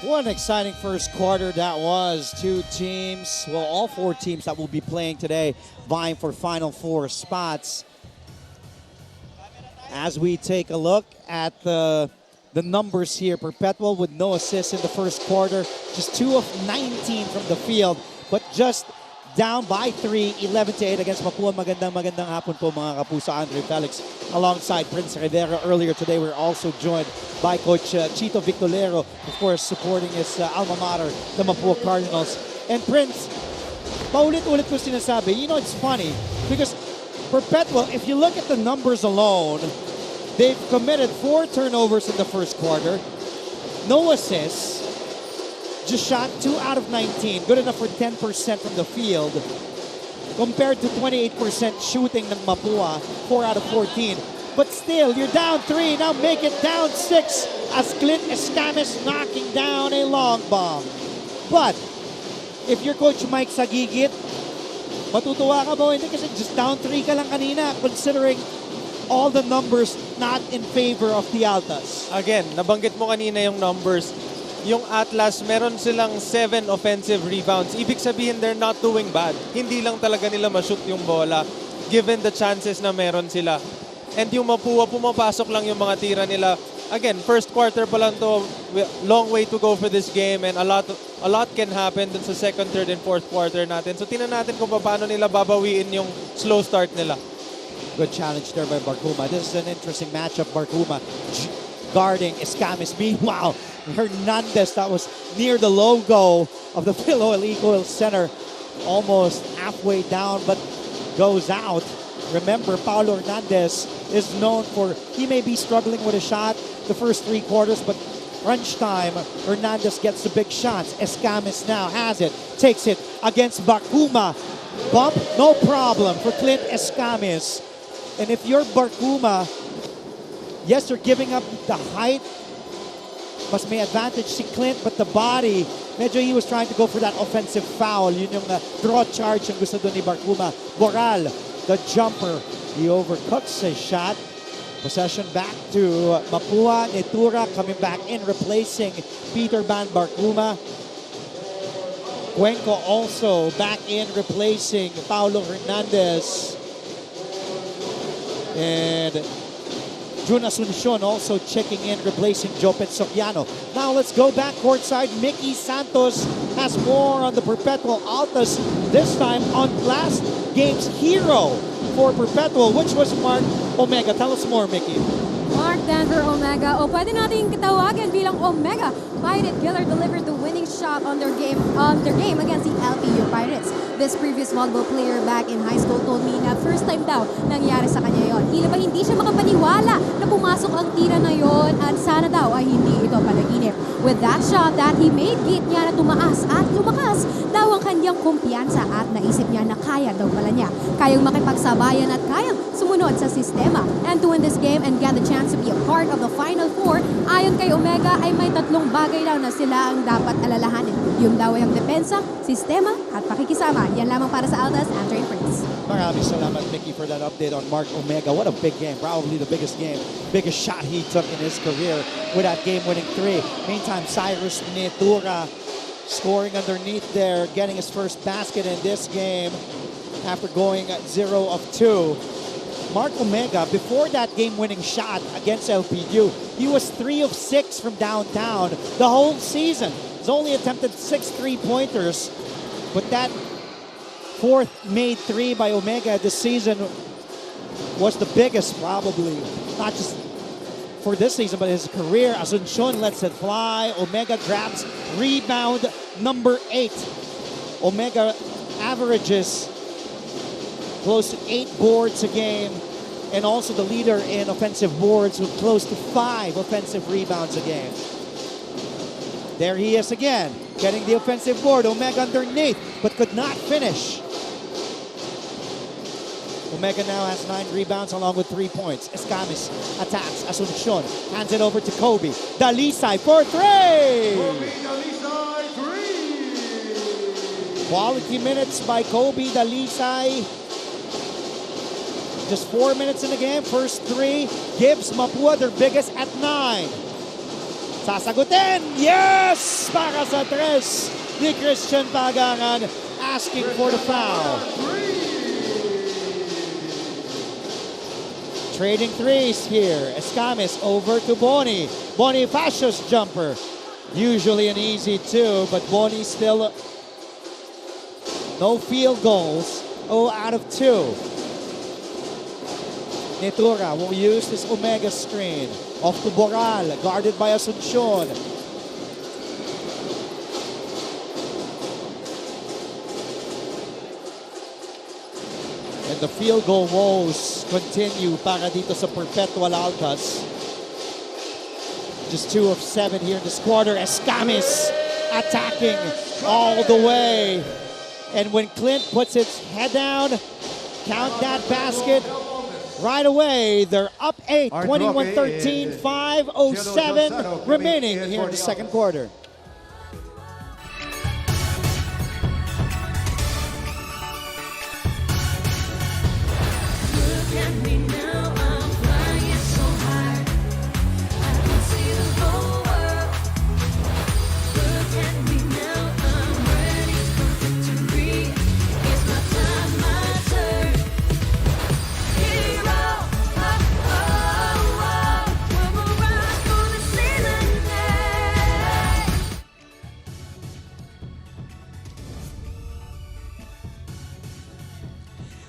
What an exciting first quarter that was. Two teams, well, all 4 teams that will be playing today, vying for Final Four spots. As we take a look at the numbers here, Perpetual with no assists in the first quarter, just 2 of 19 from the field, but just down by 3, 11-8 against Mapua. Magandang hapon po mga kapuso. Andre Felix alongside Prince Rivera. Earlier today, we're also joined by Coach Chito Victolero, of course, supporting his alma mater, the Mapua Cardinals. And Prince, paulit-ulit ko sinasabi, you know, it's funny because Perpetual, if you look at the numbers alone, they've committed 4 turnovers in the first quarter, no assists, just shot 2 out of 19, good enough for 10% from the field, compared to 28% shooting ng Mapua, 4 out of 14. But still, you're down 3, now make it down 6 as Clint Escamis knocking down a long bomb. But if you're Coach Mike Sagigit, Matutuwa ka ba? Hindi kasi just down 3 ka lang kanina considering all the numbers not in favor of the Altas. Again, nabanggit mo kanina yung numbers. Yung Atlas, meron silang 7 offensive rebounds. Ibig sabihin, they're not doing bad. Hindi lang talaga nila ma-shoot yung bola given the chances na meron sila. And yung Mapua, pumapasok lang yung mga tira nila. Again, first quarter pa lang to, long way to go for this game and a lot can happen dun sa second, third, and fourth quarter natin. So tingnan natin kung paano nila babawiin yung slow start nila. Good challenge there by Barkuma. This is an interesting matchup. Barkuma guarding Escamis. Meanwhile, Hernandez, that was near the logo of the Philoel Ecoil Center, almost halfway down, but goes out. Remember, Paulo Hernandez is known for, he may be struggling with a shot the first 3 quarters, but crunch time, Hernandez gets the big shots. Escamis now has it, takes it against Barkuma. Bump, no problem for Clint Escamis. And if you're Barkuma, yes, you're giving up the height, mas may advantage si Clint, but the body, medyo he was trying to go for that offensive foul. Yun yung draw charge yung gusto doon ni Barkuma. Boral, the jumper, he overcooks his shot. Possession back to Mapua. Netura coming back in, replacing Peter Van Barkuma. Cuenco also back in, replacing Paulo Hernandez. And Jun Asuncion also checking in, replacing Jopet Soriano. Now let's go back courtside. Mickey Santos has more on the Perpetual Altas, this time on last game's hero for Perpetual, which was Mark Omega. Tell us more, Mickey. Mark Denver Omega, o pwede natin katawagan bilang Omega. Pirate Killer delivered the winning shot on their game against the LPU Pirates. This previous volleyball player back in high school told me na first time daw nangyari sa kanya yon. Tila ba hindi siya makapaniwala na pumasok ang tira na yon at sana daw ay hindi ito panaginip. With that shot that he made, gate niya na tumaas at lumakas daw ang kanyang kumpiyansa at naisip niya na kaya daw pala niya. Kayang makipagsabayan at kayang sumunod sa sistema. And to win this game and get the chance to be a part of the Final Four, ayon kay Omega ay may 3 bagay daw na sila ang dapat alalahanin. Yung daw ay ang depensa, sistema at pakikisama. Yan lamang para sa Altas, Andre Prince. Maraming salamat, Mickey, for that update on Mark Omega. What a big game. Probably the biggest shot he took in his career with that game-winning 3. Meantime, Cyrus Netura scoring underneath there, getting his first basket in this game after going 0 of 2. Mark Omega, before that game-winning shot against LPU, he was 3 of 6 from downtown the whole season. He's only attempted 6 3-pointers, but that 4th made 3 by Omega this season was the biggest, probably, not just for this season, but his career. Asuncion lets it fly. Omega grabs rebound number 8. Omega averages close to 8 boards a game, and also the leader in offensive boards with close to 5 offensive rebounds a game. There he is again, getting the offensive board. Omega underneath, but could not finish. Omega now has 9 rebounds along with 3 points. Escamis attacks. Asuncion hands it over to Kobe. Dalisay for 3! Quality minutes by Kobe Dalisay. Just 4 minutes in the game. First 3 gives Mapua their biggest at 9. Sasagutin! Yes! Para sa 3 ni Christian Pagangan, asking for the foul. Trading threes here. Escamis over to Boni. Bonifacio's jumper. Usually an easy 2, but Boni still no field goals. 0 out of 2. Netura will use this Omega screen. Off to Boral, guarded by Asuncion. And the field goal woes continue para dito sa Perpetual Altas. Just 2 of 7 here in this quarter. Escamis attacking all the way. And when Clint puts its head down, count that basket. Right away, they're up 8, 21-13, 5:07 remaining here in the second quarter.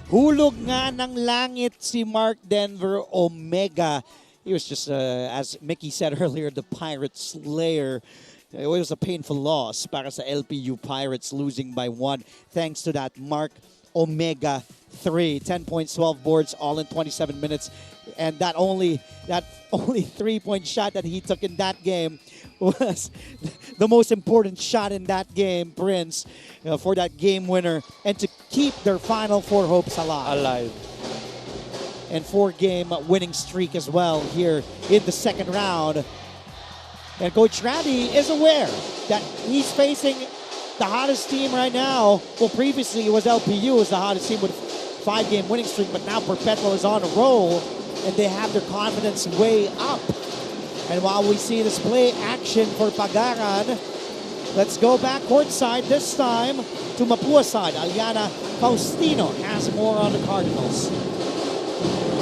Hulog nga ng langit si Mark Denver Omega. He was just, as Mickey said earlier, the Pirate Slayer. It was a painful loss para sa LPU Pirates, losing by 1 thanks to that Mark Omega 3. 10 points, 12 boards, all in 27 minutes. And that only 3-point shot that he took in that game was the most important shot in that game, Prince, for that game winner, and to keep their Final Four hopes alive. And 4-game winning streak as well here in the second round. And Coach Randy is aware that he's facing the hottest team right now. Well, previously it was LPU was the hottest team with a 5-game winning streak, but now Perpetual is on a roll, and they have their confidence way up. And while we see this play action for Pagaran, let's go back courtside this time to Mapua side. Aliana Faustino has more on the Cardinals.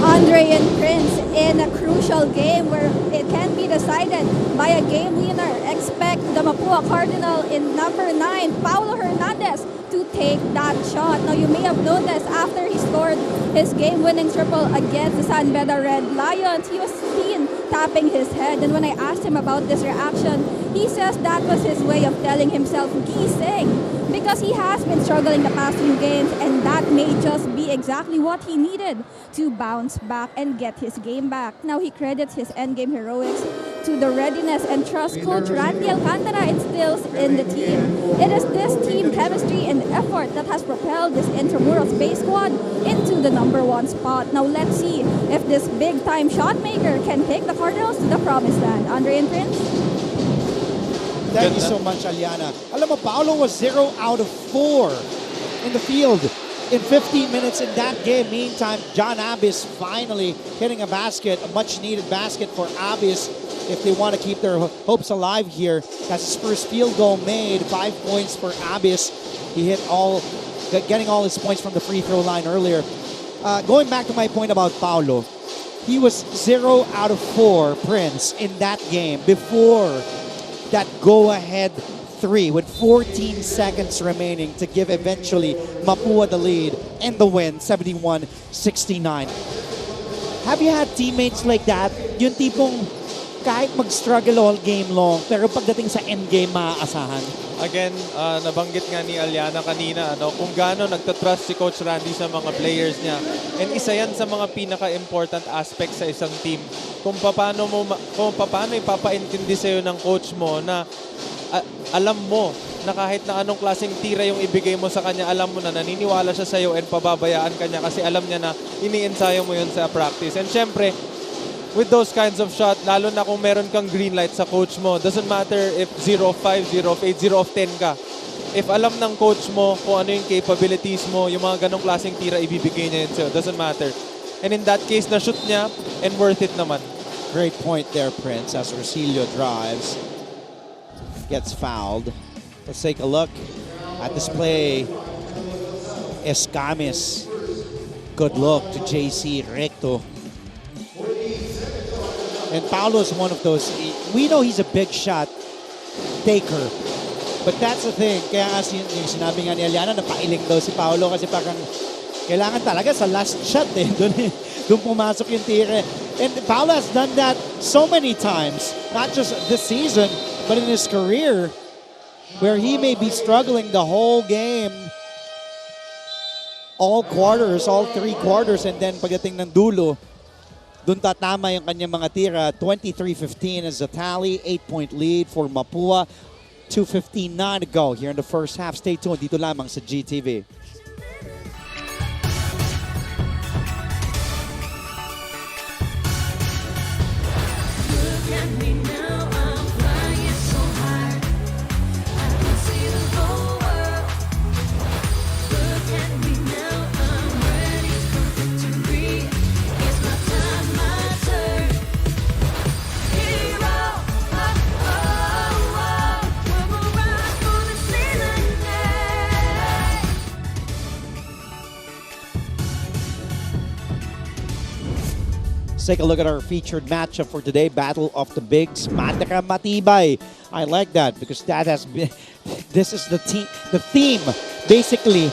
Andre and Prince in a crucial game where it can be decided by a game winner. Expect the Mapua Cardinal in number 9, Paulo Hernandez, to take that shot. Now you may have noticed after he scored his game-winning triple against the San Beda Red Lions, he was seen tapping his head. And when I asked him about this reaction, he says that was his way of telling himself gising, because he has been struggling the past few games, and that may just be exactly what he needed to bounce back and get his game back. Now he credits his endgame heroics to the readiness and trust Coach Randy Alcantara instills in the team. It is this team chemistry and effort that has propelled this Intramural Space Squad into the number 1 spot. Now let's see if this big-time shot maker can take the Cardinals to the promised land. Andre and Prince? Thank you so much, Aliana. Alam mo, Paolo was 0 out of 4 in the field in 15 minutes in that game. Meantime, John Abis finally hitting a basket, a much-needed basket for Abis if they want to keep their hopes alive here. That's his first field goal made, 5 points for Abis. He getting all his points from the free throw line earlier. Going back to my point about Paolo, he was 0 out of 4, Prince, in that game before that go-ahead 3 with 14 seconds remaining to give eventually Mapua the lead and the win, 71-69. Have you had teammates like that? Yung tipong kahit mag-struggle all game long, pero pagdating sa endgame, maaasahan? Again, nabanggit nga ni Aliana kanina kung gaano nagtatrust si Coach Randy sa mga players niya. And isa yan sa mga pinaka-important aspects sa isang team. Kung paano ipapaintindi sa'yo ng coach mo na alam mo na kahit na anong klaseng tira yung ibigay mo sa kanya, alam mo na naniniwala siya sa'yo and pababayaan ka niya kasi alam niya na ini-ensayo mo yun sa practice. And syempre, with those kinds of shot, lalo na kung meron kang green light sa coach mo, doesn't matter if 0 of 5, 0 of 8, 0 of 10 ka. If alam ng coach mo kung ano yung capabilities mo, yung mga ganong klaseng tira, ibibigay niya yun sa'yo. Doesn't matter. And in that case, na-shoot niya and worth it naman. Great point there, Prince, as Rosilio drives. Gets fouled. Let's take a look at this play. Escamis. Good look to JC Recto. And Paolo is one of those, we know he's a big shot taker. But that's the thing. Kaya nga yung sinabi nga ni Aliana, napailing daw si Paolo kasi parang kailangan talaga sa last shot eh. Doon pumasok yung tira. And Paolo has done that so many times. Not just this season, but in his career, where he may be struggling the whole game, all quarters, all 3 quarters, and then pagdating ng dulo, dun tatama yung kanyang mga tira. 23-15 is the tally, 8-point lead for Mapua. 2:59 to go here in the first half. Stay tuned dito lamang sa GTV. take a look at our featured matchup for today, Battle of the Bigs, Matira Matibay. I like that because that has been, this is the theme, basically,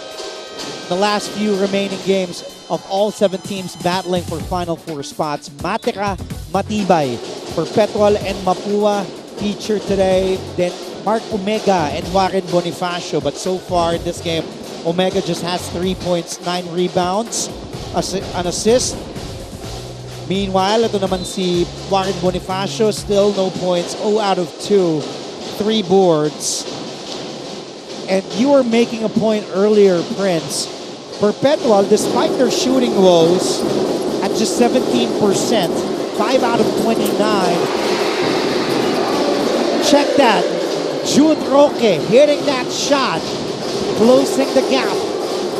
the last few remaining games of all 7 teams battling for Final Four spots. Matira Matibay, Perpetual and Mapua featured today. Then Mark Omega and Warren Bonifacio. But so far in this game, Omega just has 3 points, 9 rebounds, an assist. Meanwhile, ito naman si Warren Bonifacio, still no points, 0 out of 2, 3 boards. And you were making a point earlier, Prince. Perpetual, despite their shooting woes, at just 17%, 5 out of 29. Check that. Jude Roque hitting that shot, closing the gap,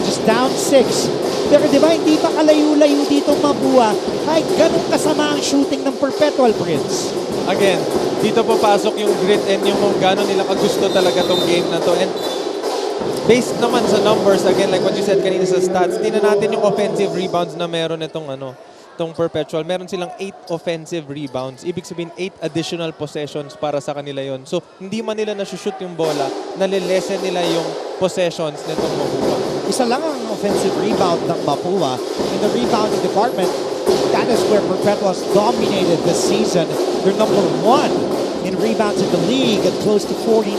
just down 6. Pero di ba, hindi pa kalayo-layo dito Mapua kahit ganun kasama ang shooting ng Perpetual, Prince. Again, dito papasok yung grit and yung kung gano'n nila kagusto talaga tong game na to. And based naman sa numbers, again, like what you said kanina sa stats, tingnan natin yung offensive rebounds na meron itong itong Perpetual. Meron silang 8 offensive rebounds. Ibig sabihin, 8 additional possessions para sa kanila yon. So, hindi man nila nasushoot yung bola, nalilesen nila yung possessions nitong Mapua. Isa lang ang offensive rebound ng Mapua. In the rebounding department, that is where Perpetual has dominated this season. They're number 1 in rebounds in the league at close to 49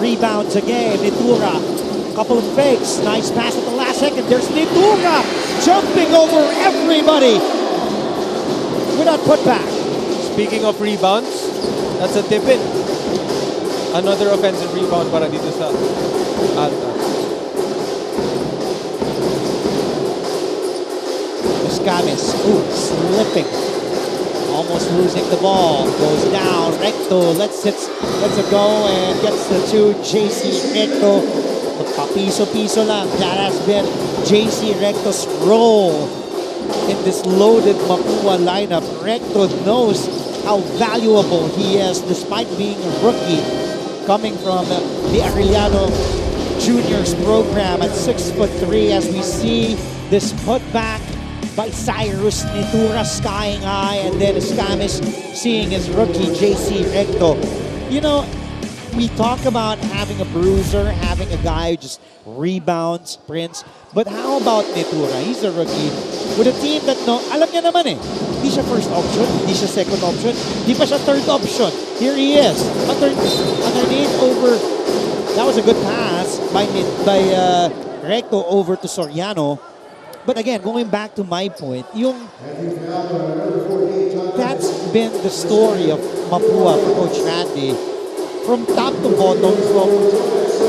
rebounds a game. Nitura, couple of fakes, nice pass at the last second. There's Nitura jumping over everybody without putback. Speaking of rebounds, that's a tip-in. Another offensive rebound para dito sa Altas. Escamis, slipping. Almost losing the ball. Goes down. Recto lets it go and gets the 2. JC Recto. Magpapiso-piso lang. That has been JC Recto's role in this loaded Mapua lineup. Recto knows how valuable he is despite being a rookie coming from the Arellano Juniors program at 6'3", as we see this putback by Cyrus Nitura skying high, and then Escamis seeing his rookie JC Recto. You know, we talk about having a bruiser, having a guy who just rebounds, Prince. But how about Nitura? He's a rookie with a team that, alam niya naman eh, hindi siya first option, hindi siya second option, hindi pa siya third option. Here he is, underneath over, that was a good pass by Recto over to Soriano. But again, going back to my point, that's been the story of Mapua for Coach Randy. From top to bottom, from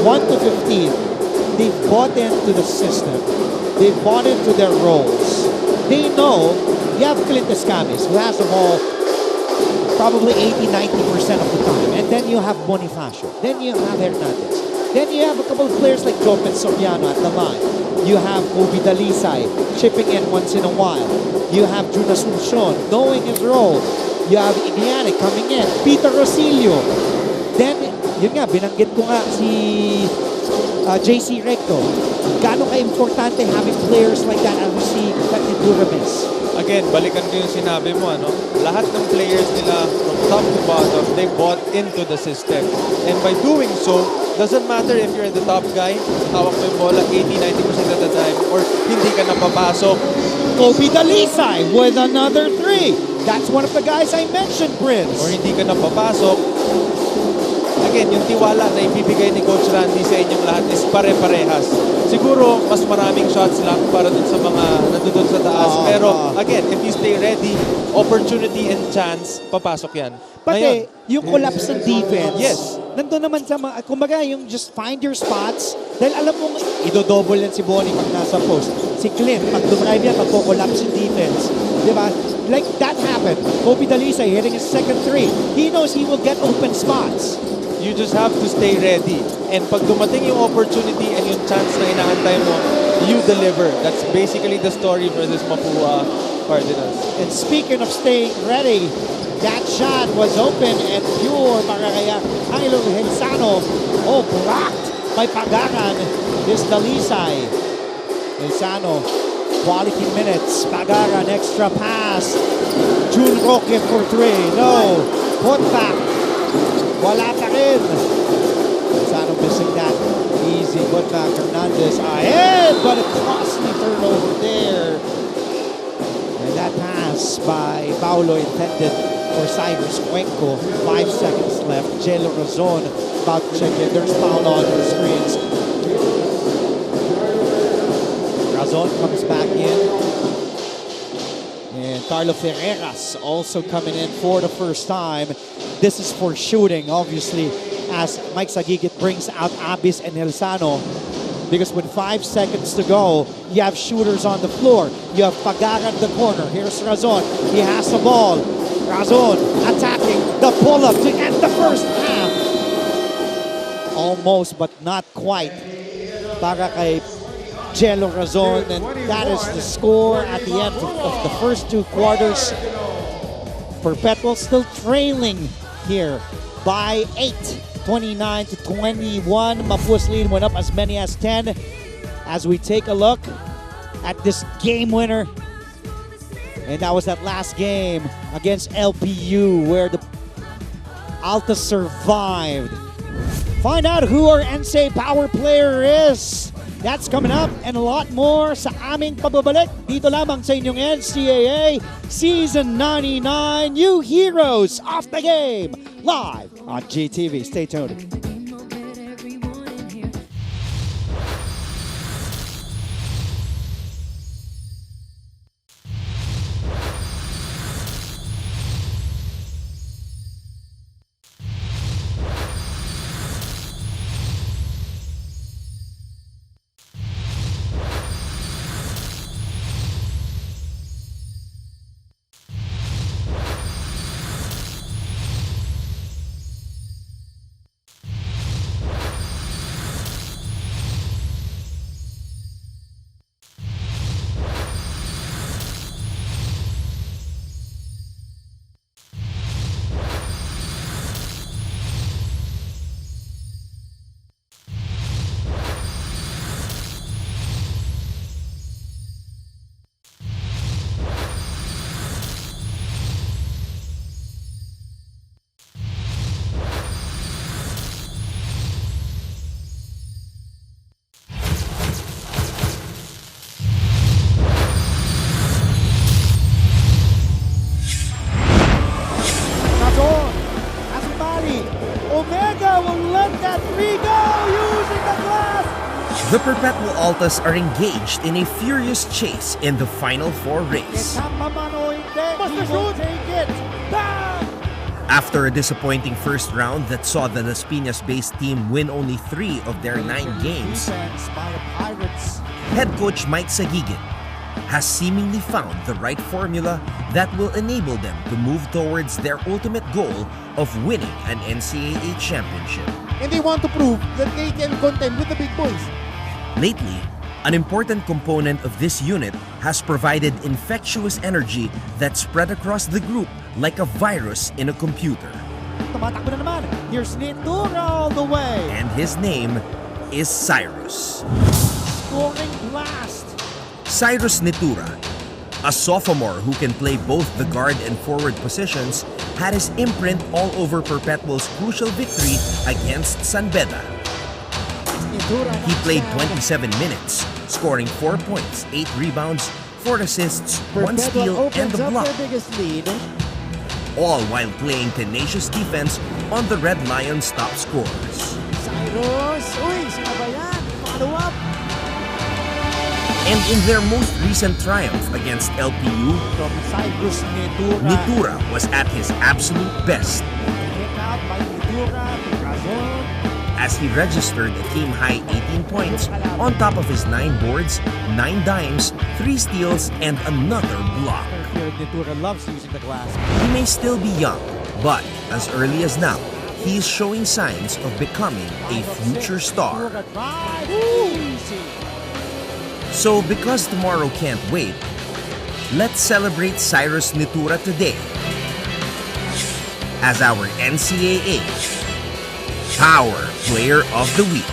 1 to 15, they bought into the system. They bought into their roles. They know you have Clint Escamis, who has the ball probably 80-90% of the time. And then you have Bonifacio. Then you have Hernandez. Then you have a couple of players like Jopet Soriano at the line. You have Obi Dalisay chipping in once in a while. You have Jun Asuncion knowing his role. You have Iniane coming in. Peter Rosilio. Then, yun nga, binanggit ko nga si JC Recto. Gano'n ka-importante having players like that as we see that Nitura miss? Again, balikan ko yung sinabi mo, lahat ng players nila from top to bottom, they bought into the system. And by doing so, doesn't matter if you're the top guy, hawak mo yung bola 80-90% of the time, or hindi ka napapasok. Obi Dalisay with another 3. That's one of the guys I mentioned, Prince. Or hindi ka napapasok. Again, yung tiwala na ibibigay ni Coach Randy sa inyong lahat is pare-parehas. Siguro, mas maraming shots lang para dun sa mga nandun sa taas. Pero, again, if you stay ready, opportunity and chance, papasok yan. Pati, yung collapse ng defense. Yes. Nandun naman sa mga, kumbaga, yung just find your spots. Dahil alam mo, idodouble yan si Bonnie pag nasa post. Si Clint, pag dumrive yan, magko-collapse yung defense. Diba? Like that happened. Obi Dalisay hitting his second 3. He knows he will get open spots. You just have to stay ready. And pag dumating yung opportunity and yung chance na inaantay mo, you deliver. That's basically the story for this Mapua Cardinals. And speaking of staying ready, that shot was open and pure para kaya Angelo Hensano. Blocked by Pagaran. This Dalisay. Hensano Quality minutes. Pagaran, extra pass. June Roque for 3. No. Put back. Wala pa rin. Sano missing that. Easy put back. Hernandez ahead, but a costly turnover there. And that pass by Paulo intended for Cyrus Cuenco. 5 seconds left. Jelo Razon about to check in. There's foul on the screens. Razon comes back in. And Carlo Ferreras also coming in for the first time. This is for shooting, obviously, as Mike Sagigit brings out Abis and Elsano. Because with 5 seconds to go, you have shooters on the floor. You have Pagaran in the corner. Here's Razon. He has the ball. Razon attacking the pull-up to end the first half. Almost, but not quite. Para kay Jelo Razon, and that is the score at the end of the first 2 quarters. Perpetual still trailing here by 8, 29-21. Mapua's lead went up as many as 10. As we take a look at this game winner, and that was that last game against LPU where the Altas survived. Find out who our NCAA power player is. That's coming up and a lot more sa aming pababalik dito lamang sa inyong NCAA Season 99 New Heroes of the Game live on GTV. Stay tuned. The Perpetual Altas are engaged in a furious chase in the Final Four race. After a disappointing first round that saw the Las Piñas-based team win only 3 of their 9 games, head coach Mike Sagigit has seemingly found the right formula that will enable them to move towards their ultimate goal of winning an NCAA championship. And they want to prove that they can contend with the big boys. Lately, an important component of this unit has provided infectious energy that spread across the group like a virus in a computer. Tumatakbo na naman. Here's Nitura all the way. And his name is Cyrus. Scoring blast. Cyrus Nitura, a sophomore who can play both the guard and forward positions, had his imprint all over Perpetual's crucial victory against San Beda. He played 27 minutes, scoring 4 points, 8 rebounds, 4 assists, 1 steal, and a block. All while playing tenacious defense on the Red Lions' top scorers. Cyrus, follow up. And in their most recent triumph against LPU, Nitura was at his absolute best, as he registered a team-high 18 points on top of his 9 boards, 9 dimes, 3 steals, and another block. He may still be young, but as early as now, he is showing signs of becoming a future star. So because tomorrow can't wait, let's celebrate Cyrus Nitura today as our NCAA Power Player of the Week.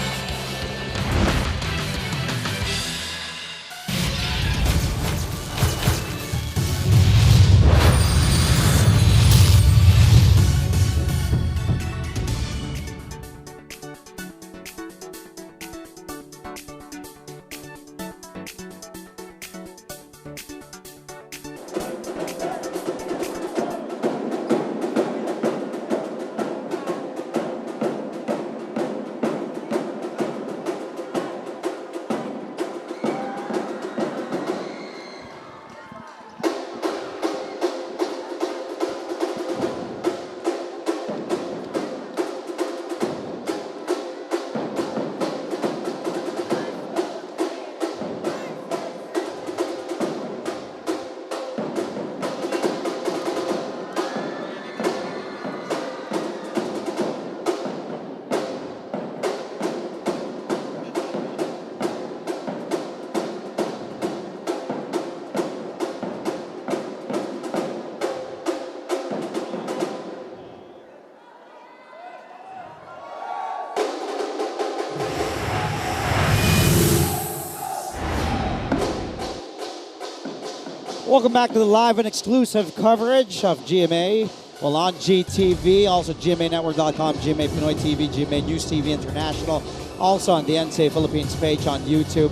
Welcome back to the live and exclusive coverage of GMA. Well, on GTV, also GMAnetwork.com, GMA Pinoy TV, GMA News TV International, also on the NCAA Philippines page on YouTube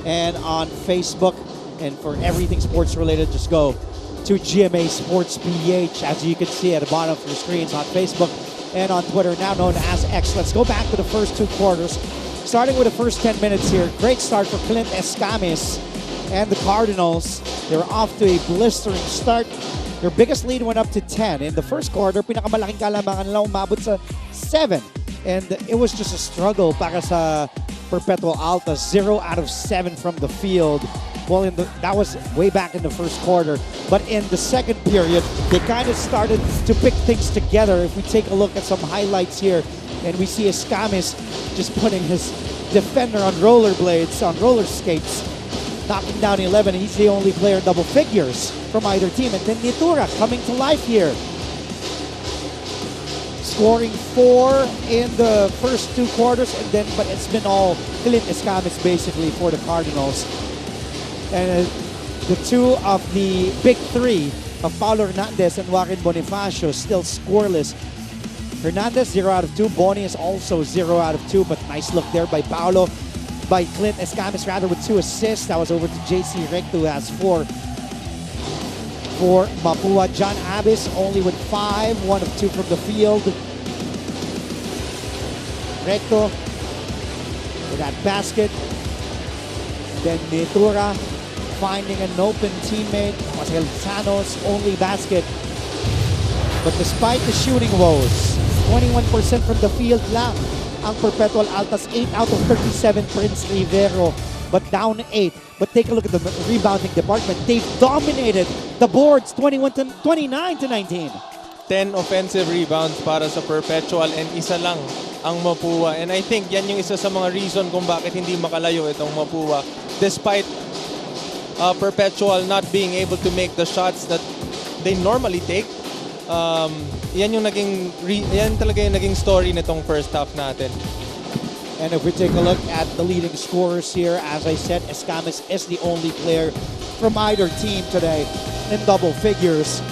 and on Facebook. And for everything sports related, just go to GMA Sports PH, as you can see at the bottom of your screens on Facebook and on Twitter, now known as X. Let's go back to the first two quarters, starting with the first 10 minutes here. Great start for Clint Escamis and the Cardinals. They're off to a blistering start. Their biggest lead went up to 10. In the first quarter, pinakamalaking kalamangan nila umabot sa 7. And it was just a struggle para sa Perpetual Altas. 0 out of 7 from the field. Well, that was way back in the first quarter. But in the second period, they kind of started to pick things together. If we take a look at some highlights here, and we see Escamis just putting his defender on rollerblades, on roller skates, knocking down 11. He's the only player in double figures from either team. And then Nitura coming to life here. Scoring 4 in the first two quarters, but it's been all Clint Escamis basically for the Cardinals. And the two of the big three of Paulo Hernandez and Joaquin Bonifacio still scoreless. Hernandez 0 out of 2. Boni is also 0 out of 2, but nice look there by Clint Escamis rather, with 2 assists. That was over to JC Recto, who has 4 for Mapua. John Abis only with 5, 1 of 2 from the field. Recto with that basket. Then Nitura finding an open teammate. Marcel Sano's only basket. But despite the shooting woes, 21% from the field lang ang Perpetual Altas. 8 out of 37 Prince Rivero, but down 8. But take a look at the rebounding department. They've dominated the boards, 29 to 19. 10 offensive rebounds para sa Perpetual and isa lang ang Mapua. And I think yan yung isa sa mga reason kung bakit hindi makalayo itong Mapua. Despite Perpetual not being able to make the shots that they normally take. Yan talaga yung naging story nitong first half natin. And if we take a look at the leading scorers here, as I said, Escamis is the only player from either team today in double figures.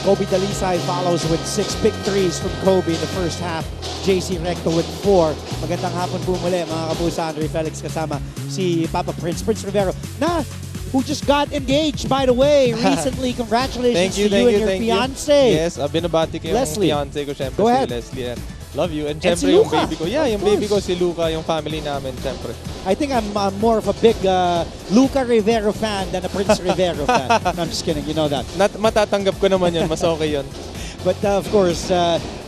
Kobe Dalisay follows with 6 big threes from Kobe in the first half. JC Recto with 4. Magandang hapon po muli mga kapusa. Andre Felix kasama si Papa Prince Rivero who just got engaged, by the way, recently. Congratulations to you and your fiancé. Yes, binabati ko yung fiancé ko, syempre, Go ahead. si Leslie. Love you. And And syempre si yung Luca. baby ko. Yeah, yung baby ko, si Luca, yung family namin, syempre. I think I'm more of a big Luca Rivero fan than a Prince Rivero fan. No, I'm just kidding, you know that. Matatanggap ko naman yun, mas okay yun. But of course,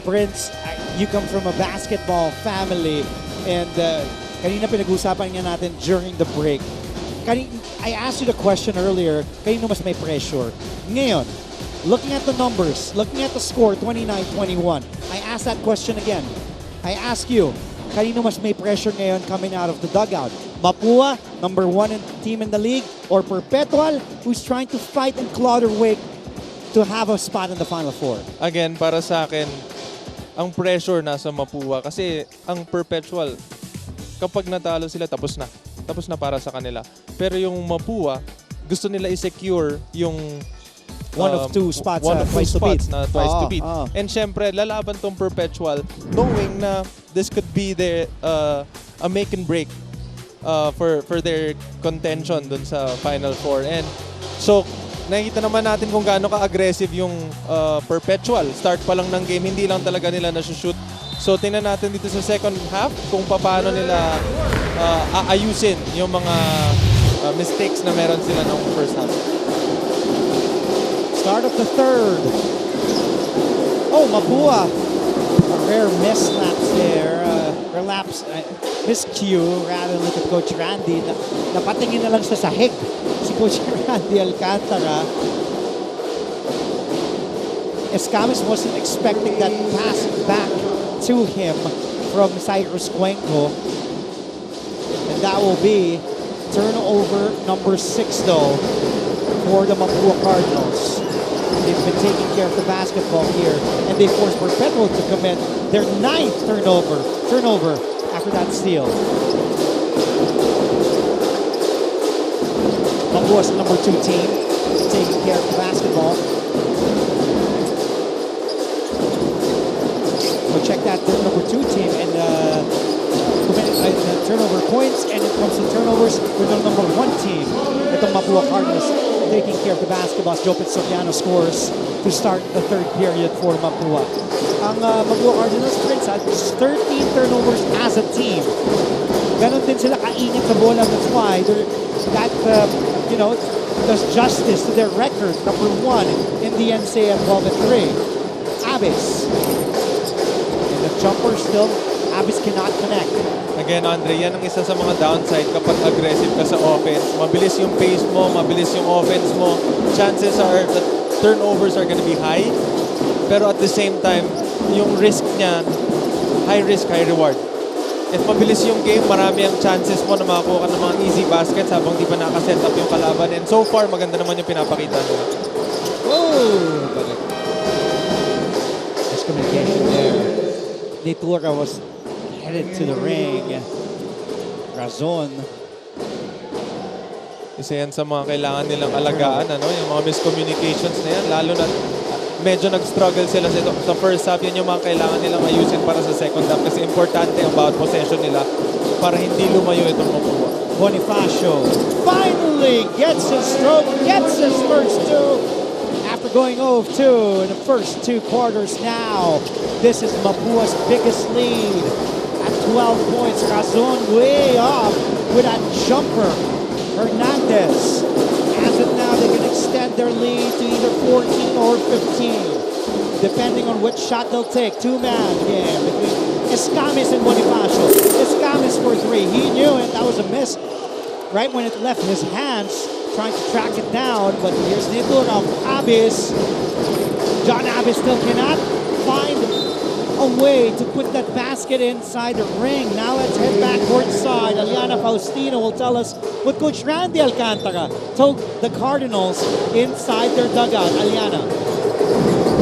Prince, you come from a basketball family, and kanina pinag-usapan nga natin during the break. I asked you the question earlier, kanino mas may pressure? Ngayon, looking at the numbers, looking at the score, 29-21, I asked that question again. I ask you, kanino mas may pressure ngayon coming out of the dugout? Mapua, number 1 team in the league, or Perpetual, who's trying to fight and claw their way to have a spot in the Final Four? Again, para sa akin, ang pressure nasa Mapua kasi ang Perpetual, kapag natalo sila, tapos na. Tapos na para sa kanila. Pero yung Mapua, gusto nila i-secure yung one of two spots na twice to beat. Oh. And syempre, lalaban tong Perpetual knowing na this could be their a make and break for their contention dun sa Final Four. And so, nakikita naman natin kung gaano ka-aggressive yung Perpetual. Start pa lang ng game, hindi lang talaga nila na-shoot. So, tingnan natin dito sa second half kung paano nila aayusin yung mga mistakes na meron sila ng first half. Start of the third. Oh, Mapua. A rare mislapse there. Miscue, rather look at Coach Randy. Napatingin na lang sa sahig si Coach Randy Alcantara. Escamis wasn't expecting that pass back to him from Cyrus Cuenco. And that will be turnover number 6 though for the Mapua Cardinals. They've been taking care of the basketball here, and they forced Perpetual to commit their 9th turnover after that steal. Mapua's number 2 team. taking care of the basketball. So check that, the number 2 team and turnover points, and it comes to turnovers with the number 1 team. Itong Mapua Cardinals taking care of the basketball. Jopet Soriano scores to start the 3rd period for Mapua. Ang Mapua Cardinals, Prince, had 13 turnovers as a team. Ganon din sila kainit sa bola. That's why that, does justice to their record, number 1 in the NCAA 12-3. Abis. And the jumper still, Abis cannot connect. Again, Andre, yan ang isa sa mga downside kapag aggressive ka sa offense. Mabilis yung pace mo, mabilis yung offense mo. Chances are that turnovers are gonna be high. Pero at the same time, yung risk niya, high risk, high reward. If mabilis yung game, marami ang chances mo na makakuha ka ng mga easy baskets habang di pa nakaset up yung kalaban. And so far, maganda naman yung pinapakita nila. Oh! Miscommunication there. Nitura was headed to the ring. Razon. Isa yan sa mga kailangan nilang alagaan, yung mga miscommunications na yan. Lalo na medyo nag-struggle sila sa first half. Yan yung mga kailangan nilang ayusin para sa second half kasi importante ang bawat possession nila para hindi lumayo itong Mapua. Bonifacio finally gets his stroke, gets his first 2 after going 0-2 in the first 2 quarters now. This is Mapua's biggest lead at 12 points. Razon way off with that jumper. Hernandez. As of now, they can extend their lead to either 14 or 15, depending on which shot they'll take. 2-man game between Escamis and Bonifacio. Escamis for 3. He knew it. That was a miss right when it left his hands, trying to track it down. But here's Nitur of Abis. John Abis still cannot find a way to put that basket inside the ring. Now let's head back courtside. Aliana Faustino will tell us what Coach Randy Alcantara told the Cardinals inside their dugout. Aliana.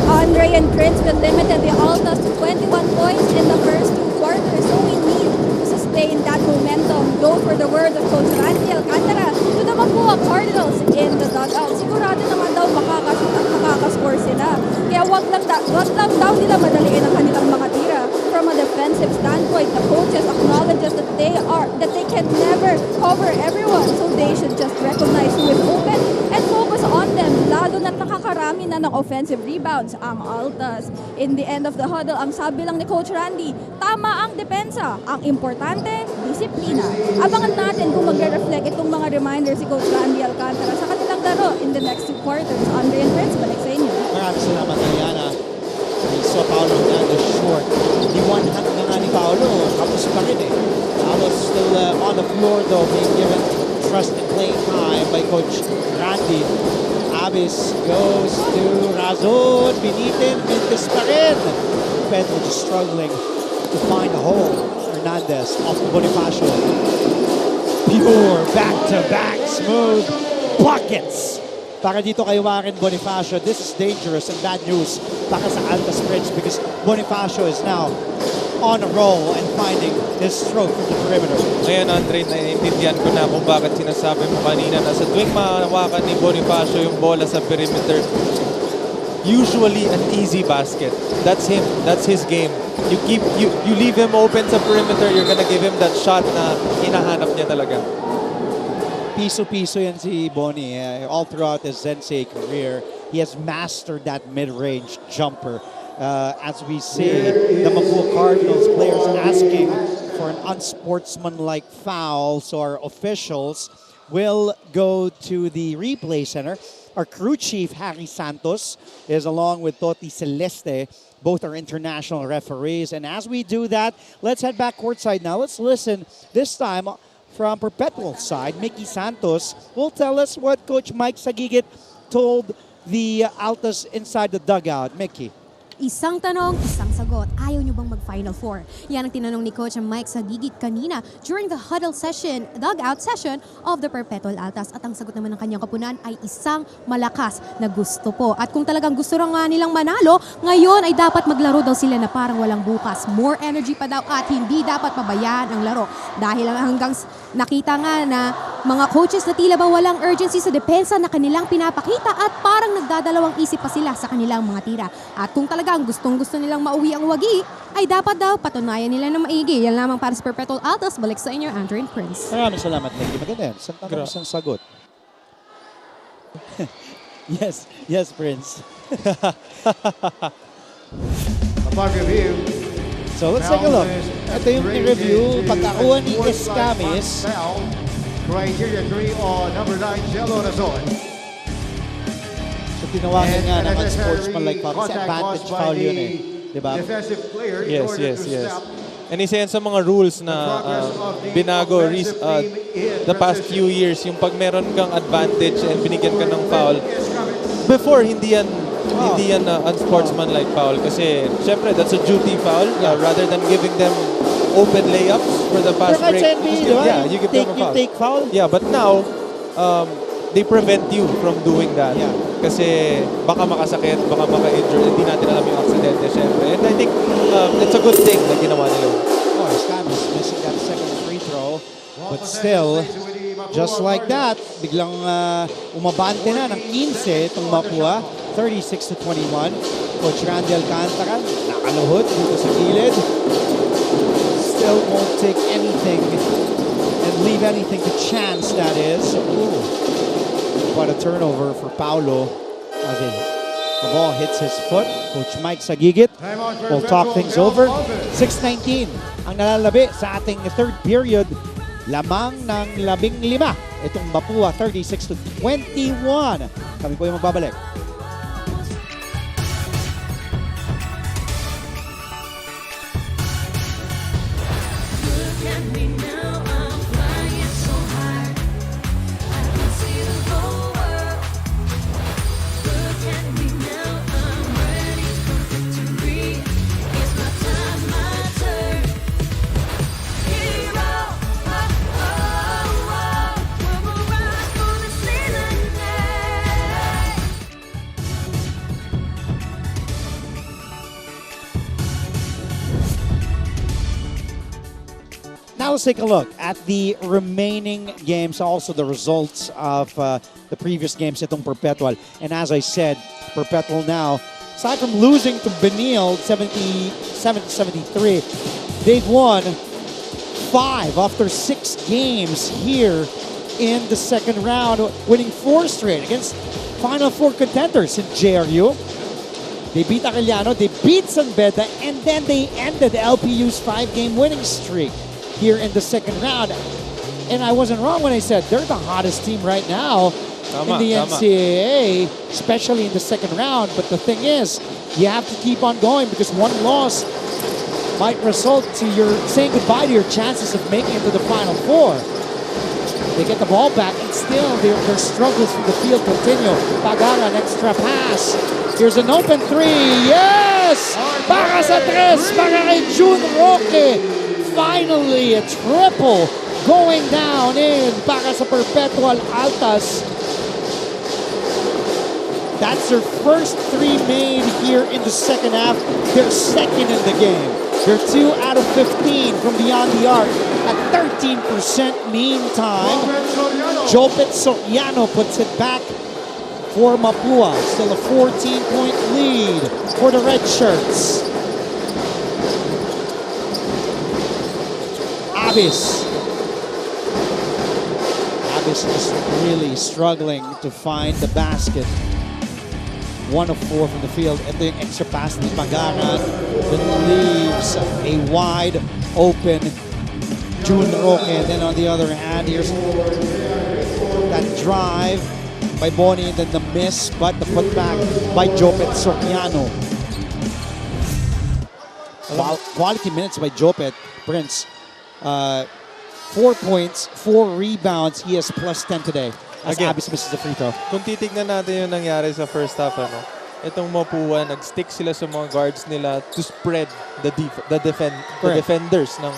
Andre and Prince will limited the Altas to 21 points in the first 2 quarters. So we need to sustain that momentum. Go for the word of Coach Randy Alcantara to the Mapua Cardinals in the dugout. Sigurado naman daw makakashoot at makakascore sila. Kaya wag lang daw nila madaliin ang kanilang mga tira. From a defensive standpoint, the coaches acknowledges that they can never cover everyone. So they should just recognize who is open and focus on them. Lalo na't nakakarami na ng offensive rebounds ang Altas. In the end of the huddle, ang sabi lang ni Coach Randy, tama ang depensa. Ang importante, disiplina. Abangan natin kung magre-reflect itong mga reminders si Coach Randy Alcantara sa kanilang laro in the next 2 quarters. Andre and Prince, balik sa inyo. Maraming salamat, Aliana. We saw Paolo Hernandez short. Di one hand na nga ni Paolo. Kapos pa rin eh. Paolo's still on the floor though, being given trust and playing time by Coach Randy. Abis goes to Razon. Binitin. Mintis pa rin. Pedro just struggling to find a hole. Hernandez off to Bonifacio. Pure back-to-back smooth buckets. Para dito kay Warren Bonifacio, this is dangerous and bad news para sa Altas Prince because Bonifacio is now on a roll and finding his stroke from the perimeter. Ngayon, Andre, naiintindihan ko na kung bakit sinasabi mo kanina na sa tuwing mahawakan ni Bonifacio yung bola sa perimeter, usually an easy basket. That's him. That's his game. You leave him open sa perimeter, you're gonna give him that shot na hinahanap niya talaga. Piso-piso yan si Bonnie. All throughout his Sensei career, he has mastered that mid-range jumper. As we see, the Mapua Cardinals players asking for an unsportsmanlike foul, so our officials will go to the replay center. Our crew chief, Harry Santos, is along with Toti Celeste. Both are international referees. And as we do that, let's head back courtside now. Let's listen this time from Perpetual side. Mickey Santos will tell us what Coach Mike Sagigit told the Altas inside the dugout. Mickey. Isang tanong, isang sagot. Ayaw nyo bang mag-Final Four? Yan ang tinanong ni Coach Mike Sagigit kanina during the huddle session, dugout session of the Perpetual Altas. At ang sagot naman ng kanyang kapunan ay isang malakas na gusto po. At kung talagang gusto nga nilang manalo, ngayon ay dapat maglaro daw sila na parang walang bukas. More energy pa daw at hindi dapat pabayaan ang laro. Dahil hanggang nakita nga na Mga coaches na tila ba walang urgency sa depensa na kanilang pinapakita at parang nagdadalawang isip pa sila sa kanilang mga tira. At kung talagang gustong-gusto nilang mauwi ang wagi, ay dapat daw patunayan nila na maigi. Yan lamang para sa Perpetual Altas. Balik sa inyo, Andrew and Prince. Maraming salamat, Lady. Maganda yan. Isang tanong, isang sagot. Yes, Prince. So let's take a look. Ito yung i-review pagkakuha ni Escamis. Criteria 3 on number 9, Jello Razon. So tinawagan nga ng unsportsmanlike foul. Kasi advantage foul yun eh. Diba? Yes. And isa yan sa mga rules na binago the past few years. Yung pag meron kang advantage and binigyan ka ng foul. Before, hindi yan unsportsmanlike foul. Kasi, syempre, that's a duty foul rather than giving them open layups for the fast break. Yeah, you give them a foul. Take foul. Yeah, but now, they prevent you from doing that. Yeah. Kasi baka makasakit, baka maka-injure, hindi natin alam yung aksidente, syempre. And I think it's a good thing na ginawa nila. Oh, Escamis missing that second free throw. But still, just like that, biglang umabante na ng 15 itong Mapua. 36-21. Coach Randy Alcantara, nakaluhod dito sa gilid. Still won't take anything and leave anything to chance, that is. Ooh. What a turnover for Paulo. Okay. The ball hits his foot. Coach Mike Sagigit will talk things over. 6:19 ang nalalabi sa ating third period. Lamang ng 15. Itong Mapua, 36-21. Kami po yung magbabalik. Now let's take a look at the remaining games, also the results of the previous games itong Perpetual. And as I said, Perpetual now, aside from losing to Benil 77-73, they've won 5 after 6 games here in the second round, winning 4 straight against Final Four contenders in JRU. They beat Arellano, they beat San Beda, and then they ended LPU's 5-game winning streak here in the second round. And I wasn't wrong when I said they're the hottest team right now in the NCAA, especially in the second round. But the thing is, you have to keep on going because one loss might result to your saying goodbye to your chances of making it to the Final Four. They get the ball back and still their struggles from the field continue. Pagara, an extra pass. Here's an open 3. Yes! Para sa 3, para kay June Roque. Finally, a triple going down in para sa Perpetual Altas. That's their first 3 made here in the second half. They're second in the game. They're 2 out of 15 from beyond the arc at 13%. Meantime, Jopet Soriano puts it back for Mapua. Still a 14-point lead for the Red Shirts. Abis is really struggling to find the basket. 1 of 4 from the field. Ito yung extra pass ni Pagara that leaves a wide open June Roque. And then on the other hand, here's that drive by Bonnie and then the miss, but the putback by Jopet Soriano. Quality minutes by Jopet. Prince. 4 points, 4 rebounds. He has plus 10 today. As Abis misses the free throw. Kung titignan natin yung nangyari sa first half, itong Mapua, nag-stick sila sa mga guards nila to spread the defenders ng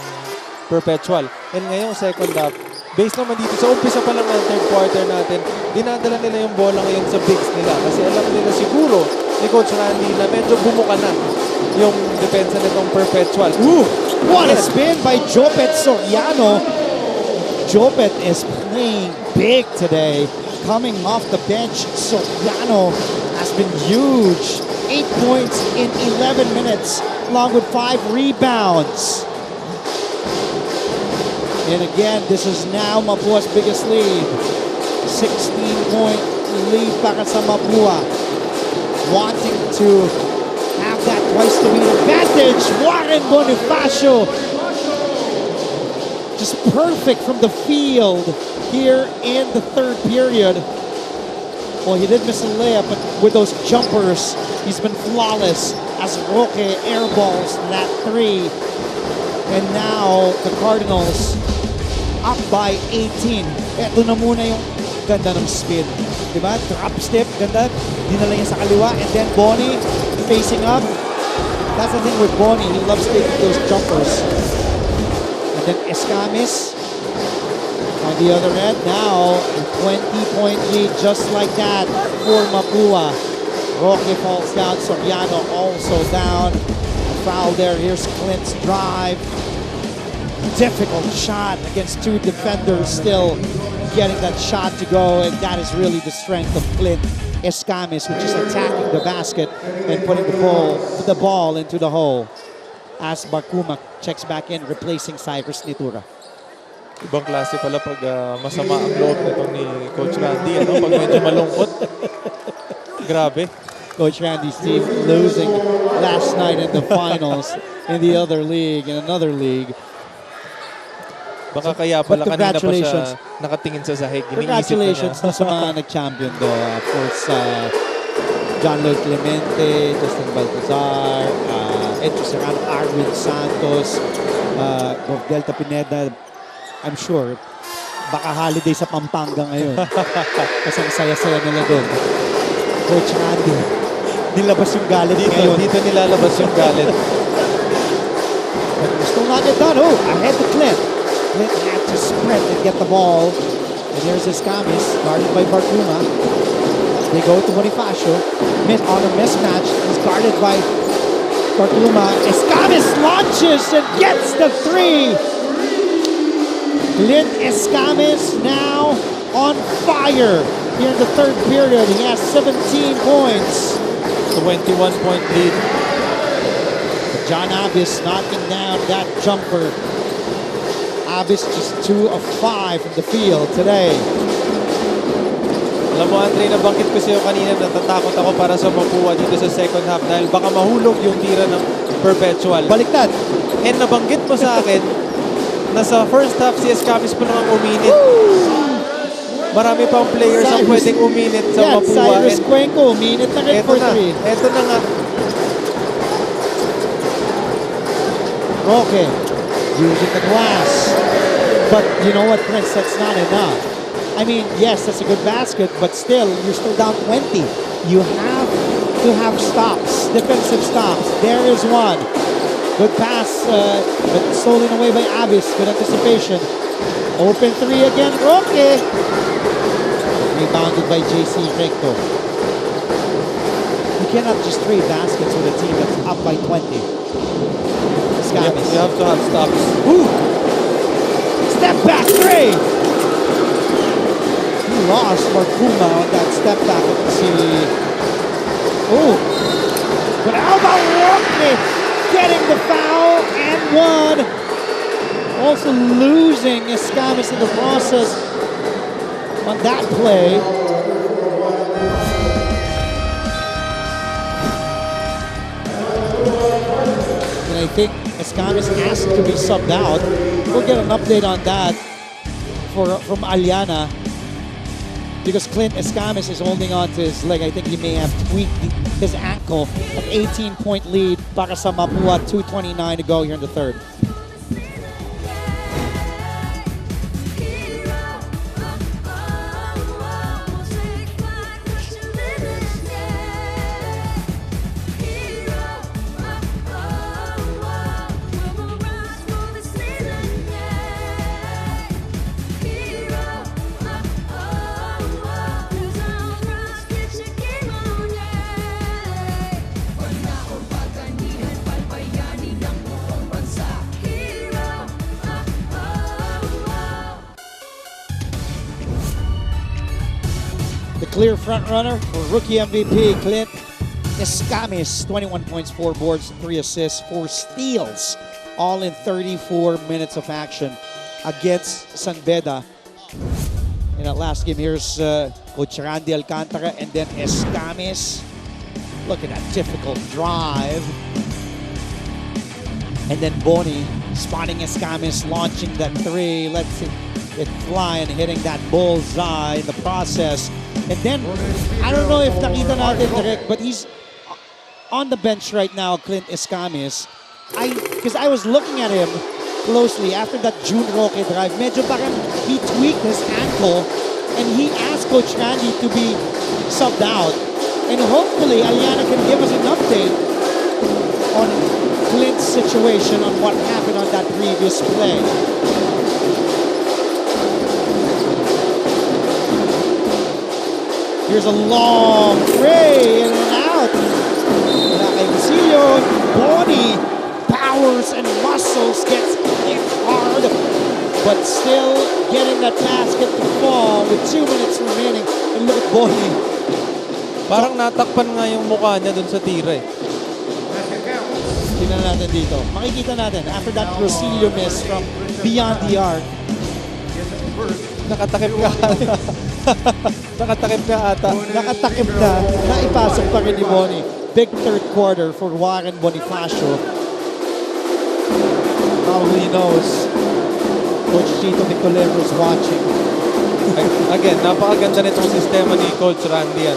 Perpetual. And ngayong second half, based naman dito, sa umpisa pa lang ng third quarter natin, dinadala nila yung bola ngayon sa bigs nila. Kasi alam nila siguro ni Coach Randy na medyo bumuka na yung depensa nitong Perpetual. What a spin by Jopet Soriano. Jopet is playing big today. Coming off the bench, Soriano has been huge. 8 points in 11 minutes, along with 5 rebounds. And again, this is now Mapua's biggest lead. 16-point lead para sa Mapua. Wanting to have that twice to beat advantage. Warren Bonifacio. Just perfect from the field here in the third period. Well, he did miss a layup, but with those jumpers, he's been flawless as Roque airballs that 3. And now the Cardinals up by 18. Ito na muna yung ganda ng spin. Diba? Drop step, ganda. Dinala niya sa kaliwa. And then Bonnie facing up. That's the thing with Bonnie. He loves taking those jumpers. And then Escamis on the other end. Now, a 20-point lead just like that for Mapua. Roque falls down. Soriano also down. A foul there. Here's Clint's drive. Difficult shot against 2 defenders, still getting that shot to go, and that is really the strength of Clint Escamis, which is attacking the basket and putting the ball into the hole. As Barkuma checks back in, replacing Cyrus Nitura. Ibang klase pala pag masama ang loob nito ni Coach Randy, ano? Pag medyo malungkot. Grabe. Coach Randy's team losing last night in the finals in the other league, in another league. Baka kaya pala kanina pa siya nakatingin sa sahig. Congratulations na sa mga nag-champion do. Of course, John Lloyd Clemente, Justin Baltazar, Edro Serrano, Arwin Santos, Delta Pineda. I'm sure, baka holiday sa Pampanga ngayon. Kasi ang saya-saya nila doon. Coach Randy, nilabas yung galit ngayon. Dito nilalabas yung galit. But still not yet done. Oh, ahead to Clint. Clint had to sprint and get the ball. And there's Escamis, guarded by Barkuma. They go to Bonifacio. On a mismatch, he's guarded by Barkuma. Escamis launches and gets the 3. Clint Escamis now on fire here in the third period. He has 17 points. 21-point lead. John Abis knocking down that jumper. Abis just 2 of 5 from the field today. Alam mo, Andre, nabanggit ko sa'yo kanina, natatakot ako para sa Mapua dito sa second half dahil baka mahulog yung tira ng Perpetual. Baliktad. And nabanggit mo sa akin na sa first half si Escamis pa naman uminit. Marami pang players ang pwedeng uminit sa Mapua. Cyrus Cuenco, uminit na rin for 3. Eto na nga. Roque using the glass. But you know what, Prince, that's not enough. I mean, yes, that's a good basket, but still, you're still down 20. You have to have stops, defensive stops. There is one. Good pass, but stolen away by Abis. Good anticipation. Open 3 again, Roque. Rebounded by JC Recto. You cannot just trade baskets with a team that's up by 20. You have to have stops. Ooh. Step back 3. He lost Barkuma on that step back. Let's see. Ooh. But how about Roque getting the foul and 1. Also losing Escamis in the process on that play. And I think Escamis asked to be subbed out. We'll get an update on that from Aliana because Clint Escamis is holding on to his leg. I think he may have tweaked his ankle. An 18-point lead para sa Mapua, 2:29 to go here in the third. clear front runner for rookie MVP Clint Escamis. 21 points, 4 boards, 3 assists, 4 steals, all in 34 minutes of action against San Beda. In that last game, here's Coach Randy Alcantara and then Escamis. Look at that difficult drive. And then Boni spotting Escamis, launching that 3, lets it fly and hitting that bullseye in the process. And then, I don't know if nakita natin direct, but he's on the bench right now, Clint Escamis. Because I was looking at him closely after that June Roque drive. Medyo parang he tweaked his ankle and he asked Coach Randy to be subbed out. And hopefully, Aliana can give us an update on Clint's situation, on what happened on that previous play. Here's a long tray, in and out. Boni powers and muscles, gets hit hard, but still getting that basket to fall with 2 minutes remaining. And look at Boni. Parang natakpan nga yung mukha niya dun sa tira eh. Tingnan natin dito. Makikita natin, after that Rosilio miss from beyond the arc. Nakatakip ka ata. Nakatakip ka ata. Nakatakip na. Naipasok pa rin ni Boni. Big third quarter for Warren Bonifacio. Probably knows Coach Chito Nicolero is watching. Again, napakaganda nitong sistema ni Coach Randy.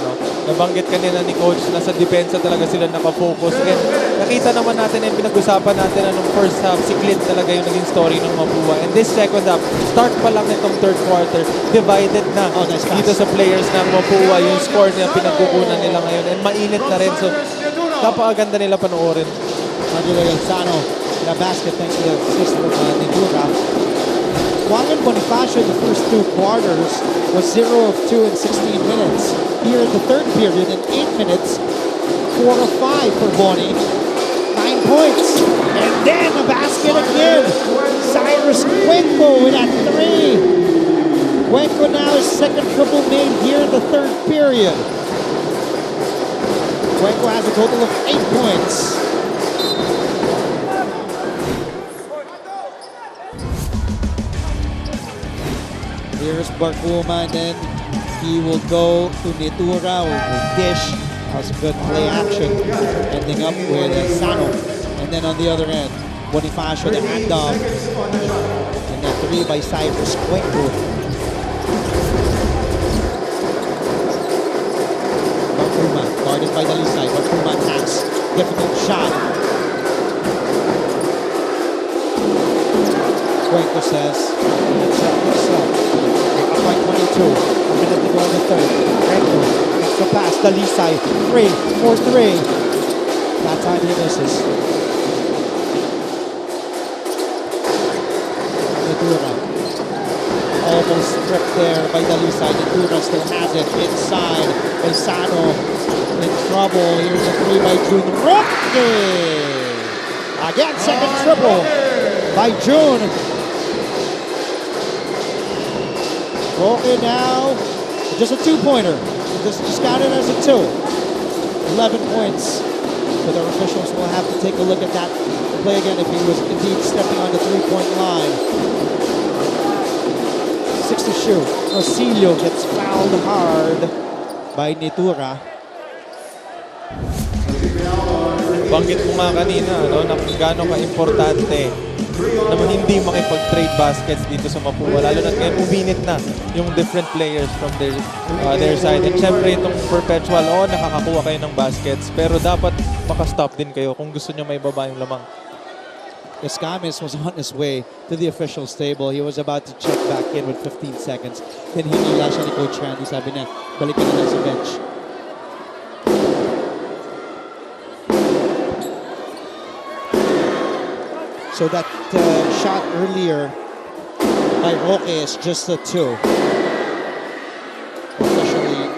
Nabanggit kanina ni Coach na sa depensa talaga sila nakafocus. And nakita naman natin yung pinag-usapan natin nung first half, si Clint talaga yung naging story ng Mapua. And this second half, start pa lang nitong third quarter, divided na dito sa players ng Mapua. Yung score niya pinagkukunan nila ngayon. And mainit na rin. So, napakaganda nila panoorin. Angelo Gonzalo, that basket thanks to the assist from Nigura. Juan Bonifacio in the first 2 quarters was 0 of 2 in 16 minutes. Here in the third period, in 8 minutes, 4 of 5 for Boni. 9 points. And then a basket again. Cyrus Cuenco with that 3. Cuenco now his second triple made here in the third period. Cuenco has a total of 8 points. Here's Barcuma, and then he will go to Nitura, will dish. That was a good play action. Ending up with Sano. And then on the other end, Bonifacio, the handoff. And then 3 by Cyrus Cuenco. Barcuma, guarded by Dalisay. Barcuma attacks. Difficult shot. Cuenco says, let's set this up. Up by 22. A minute to go in the third. Cuenco makes the pass. Dalisay, 3 for 3. That time he misses. Nitura. Almost stripped there by Dalisay. Nitura still has it inside. Elsano in trouble. Here's a 3 by June. Roque! Again, second triple by June. Roque now, just a 2-pointer. This is counted as a 2. 11 points. But our officials will have to take a look at that play again if he was indeed stepping on the 3-point line. 6 to shoot. Rosilio gets fouled hard by Nitura. Banggit mo nga kanina, na gaano ka-importante naman hindi makipag-trade baskets dito sa Mapua. Lalo na ngayon, uminit na yung different players from their side. And syempre, itong Perpetual, nakakakuha kayo ng baskets. Pero dapat makastop din kayo kung gusto nyo may baba yung lamang. Escamis was on his way to the officials table. He was about to check back in with 15 seconds. Then hinila siya ni Coach Randy. Sabi niya, balik ka na lang sa bench. So that shot earlier by Roque is just a 2. Officially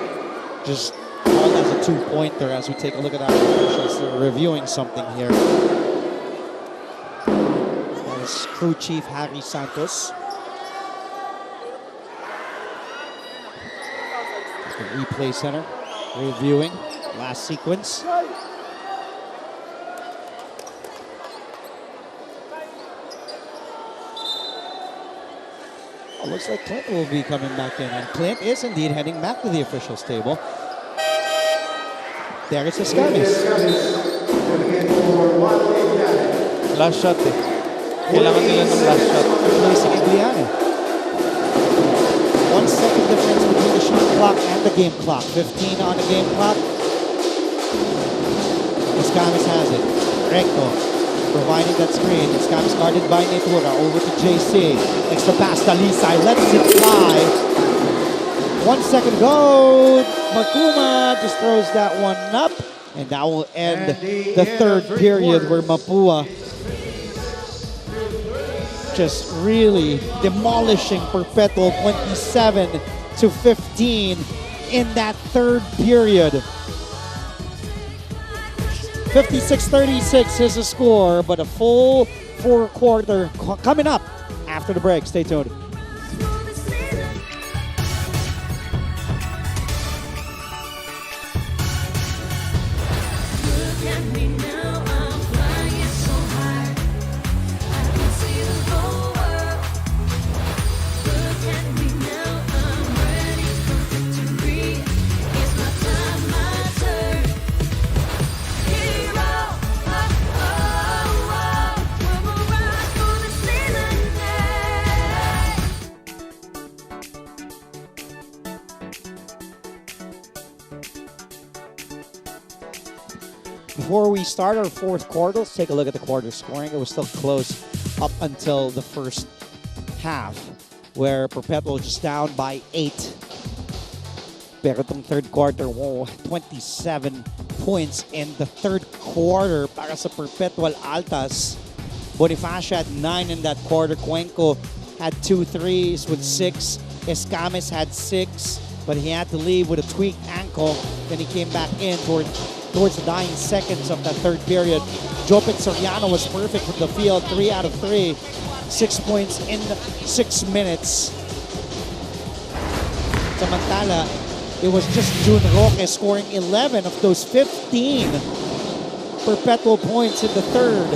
just called as a 2-pointer as we take a look at our officials. They're reviewing something here. That is crew chief Harry Santos. The Replay center, reviewing last sequence. Oh, looks like Clint will be coming back in, and Clint is indeed heading back to the officials table. There is Escamis. Last shot eh. Kailangan nila ng last shot. Placing Igliani. 1 second difference between the shot clock and the game clock. 15 on the game clock. Escamis has it. Recto providing that screen. Escamis guarded by Netura. Over to JC. Extra pass to Lisay. Lets it fly. 1 second go. Makuma just throws that one up. And that will end the third period where Mapua just really demolishing Perpetual 27-15 in that third period. 56-36 is the score, but a full fourth quarter coming up after the break. Stay tuned. Before we start our fourth quarter, let's take a look at the quarter scoring. It was still close up until the first half, where Perpetual just down by 8. Pero itong third quarter, 27 points in the third quarter para sa Perpetual Altas. Bonifacio had 9 in that quarter. Cuenco had 2 threes with 6. Escamis had 6, but he had to leave with a tweaked ankle. Then he came back in towards the dying seconds of that third period. Jopet Soriano was perfect from the field, 3 out of 3. 6 points in 6 minutes. Samantala, it was just June Roque scoring 11 of those 15 Perpetual points in the third.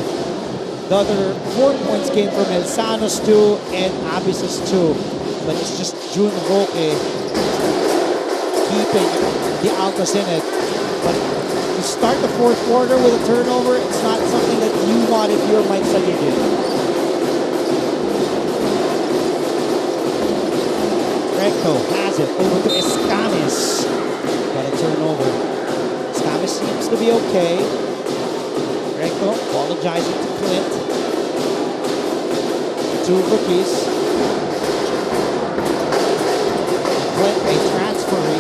The other 4 points came from Elsanos 2 and Abis's 2. But it's just June Roque keeping the Altas in it. But to start the fourth quarter with a turnover, it's not something that you want if you're Mike Sagigin. Recto has it over to Escamis. Got a turnover. Escamis seems to be okay. Recto apologizing to Clint. 2 rookies. Clint, a transferee,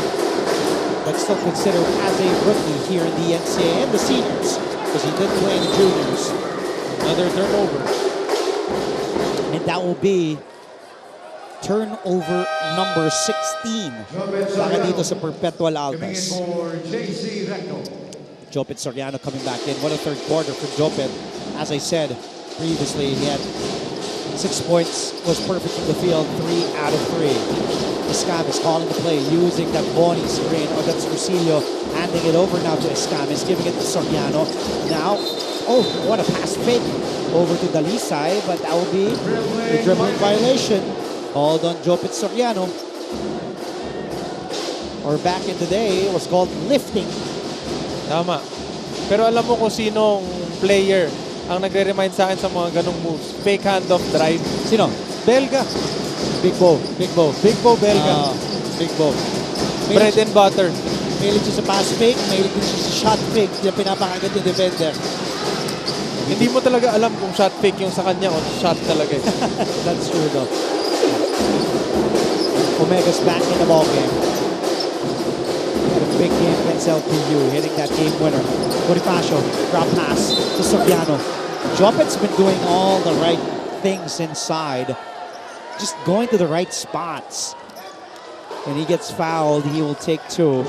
but still considered as a rookie here in the NCAA and the seniors, because he did play in the juniors. Another turnover. And that will be turnover number 16 para dito sa Perpetual Altas. Jopet Soriano coming back in. What a third quarter for Jopet. As I said previously, he had 6 points, was perfect from the field, 3 out of 3. Escamis calling the play, using that Bonnie screen. Oh, that's Rosillo handing it over now to Escamis, giving it to Soriano. Now, oh, what a pass fake over to Dalisay, but that will be a dribbling violation. Called on Jopet Soriano. Or back in the day, it was called lifting. Tama. Pero alam mo kung sinong player ang nagre-remind sa akin sa mga ganong moves? Fake handoff drive. Sino? Belga. Big Bo. Big Bo. Big Bo Belga. Big Bo. Bread and butter. Mahilig siya sa pass fake, mahilig din siya sa shot fake. Yung pinapakagat yung defender. Hindi mo talaga alam kung shot fake yung sa kanya o shot talaga. That's true though. Omega's back in the ball game. Had a big game against LPU, hitting that game winner. Bonifacio, drop pass to Soriano. Jopet's been doing all the right things inside. Just going to the right spots. When he gets fouled, he will take 2.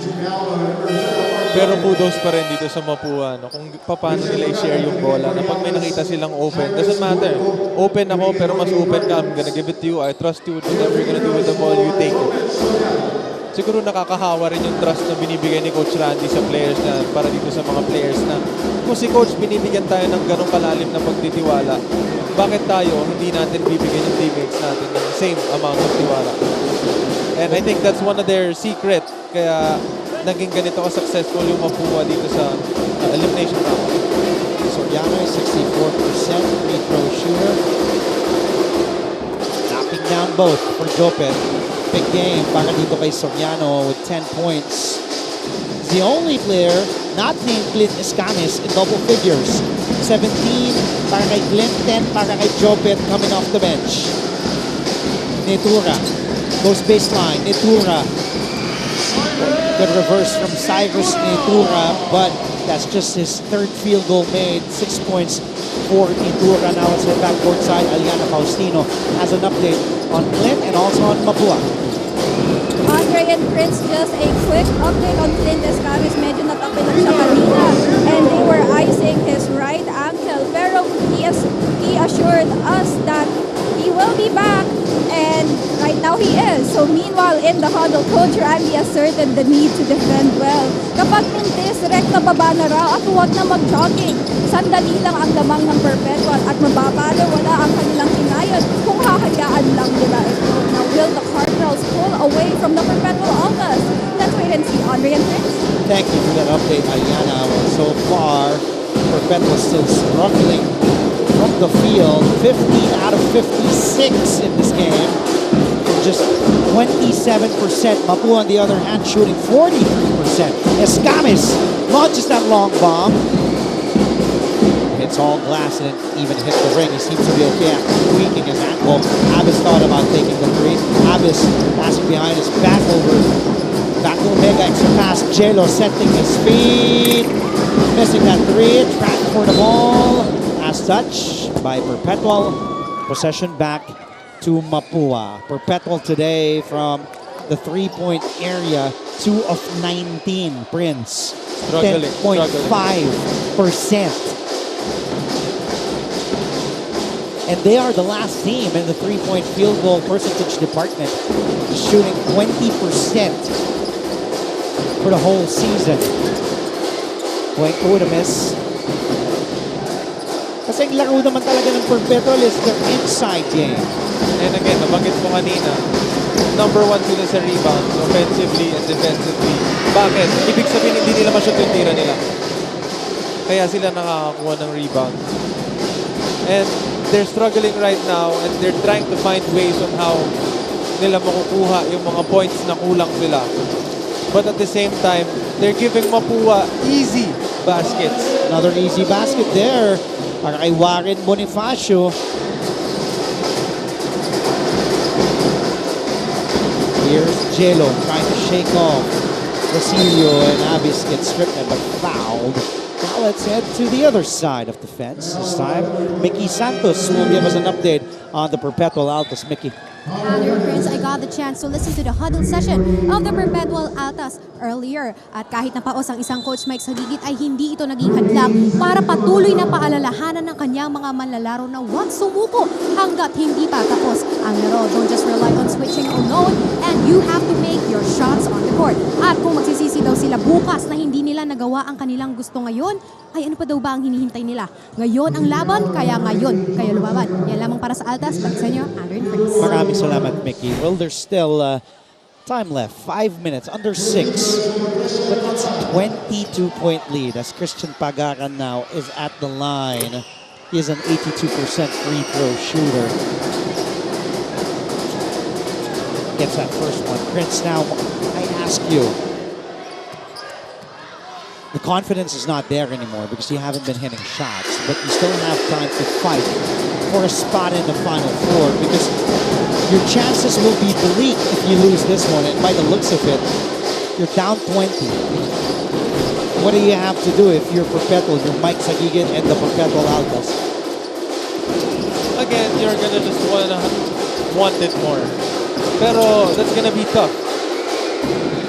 Pero kudos pa rin dito sa Mapua, no? Kung paano nila i-share yung bola, na pag may nakita silang open, doesn't matter. Open ako, pero mas open ka, I'm gonna give it to you, I trust you, whatever you're gonna do with the ball, you take it. siguro nakakahawa rin yung trust na binibigay ni Coach Randy sa players na para dito sa mga players na kung si Coach binibigyan tayo ng ganong kalalim na pagtitiwala, bakit tayo hindi natin bibigyan yung teammates natin ng same amount of tiwala? And I think that's one of their secret kaya naging ganito ka-successful yung Mapua dito sa elimination round. Soriano is 64% free throw shooter. Knocking down both for Jopet. Big game para dito kay Soriano with 10 points. He's the only player not named Clint Escamis in double figures. 17 para kay Clint, 10 para kay Jopet coming off the bench. Netura goes baseline. Netura. Good reverse from Cyrus Netura, but that's just his third field goal made. 6 points for Netura. Now let's head back court side. Aliana Faustino has an update on Clint and also on Mapua. Andre and Prince, just a quick update on Clint Escamis. Medyo natapilan siya kanina and they were icing his right ankle. Pero he assured us that he will be back and right now he is. So meanwhile, in the huddle, Coach Randy asserted the need to defend well. Kapag mintis, rekta baba na raw at huwag na mag-jogging. Sandali lang ang lamang ng Perpetual at mababalo, wala ang kanilang kinayon kung hahayaan lang nila ito. Now, will the Cardinals pull away from the Perpetual Altas? Let's wait and see. Andre and Prince. Thank you for that update, Aliana. Well, so far, Perpetual still struggling from the field. 15 out of 56 in this game. Just 27%. Mapua, on the other hand, shooting 43%. Escamis launches that long bomb. Hits all glass and even hit the ring. He seems to be okay after tweaking his ankle. Abbas thought about taking the three. Abbas passing behind his back over. Back to Omega, extra pass. Jelo setting his speed. Missing that three. Track for the ball. Last touch by Perpetual. Possession back to Mapua. Perpetual today from the three-point area, 2 of 19. Prince, 10.5%. And they are the last team in the three-point field goal percentage department, shooting 20% for the whole season. Going to miss. Kasi ang laro naman talaga ng Perpetual is their inside game. And again, nabanggit mo kanina, number 1 sila sa rebounds, offensively and defensively. Bakit? Ibig sabihin, hindi nila ma-shoot yung tira nila. Kaya sila nakakakuha ng rebound. And they're struggling right now and they're trying to find ways on how nila makukuha yung mga points na kulang sila. But at the same time, they're giving Mapua easy baskets. Another easy basket there para kay Warren Bonifacio. Here's Jelo trying to shake off Basilio, and Abbas gets stripped but fouled. Now let's head to the other side of the fence. This time, Mickey Santos will give us an update on the Perpetual Altas. Mickey. Dear Prince, I got the chance to listen to the huddle session of the Perpetual Altas earlier. At kahit napaos ang isang coach Mike sa gigit ay hindi ito naging hadlang para patuloy na paalalahanan ng kanyang mga manlalaro na huwag sumuko hanggat hindi pa tapos ang laro. Don't just rely on switching alone and you have to make your shots on the court. At kung magsisisi daw sila bukas na hindi nila nagawa ang kanilang gusto ngayon, ay ano pa daw ba ang hinihintay nila? Ngayon ang laban, kaya ngayon kayo lumaban. Yan lamang para sa Altas. Balik sa inyo, Andre and Prince. Maraming salamat, Mickey. Well, there's still time left. 5 minutes, under 6. But that's a 22-point lead as Christian Pagaran now is at the line. He is an 82% free throw shooter. Gets that first one. Prince, now, I ask you, the confidence is not there anymore because you haven't been hitting shots, but you still have time to fight for a spot in the Final Four because your chances will be bleak if you lose this one, and by the looks of it, you're down 20. What do you have to do if you're Perpetual, you're Mike Sagigan and the Perpetual Altas? Again, you're gonna just want it more. Pero that's gonna be tough.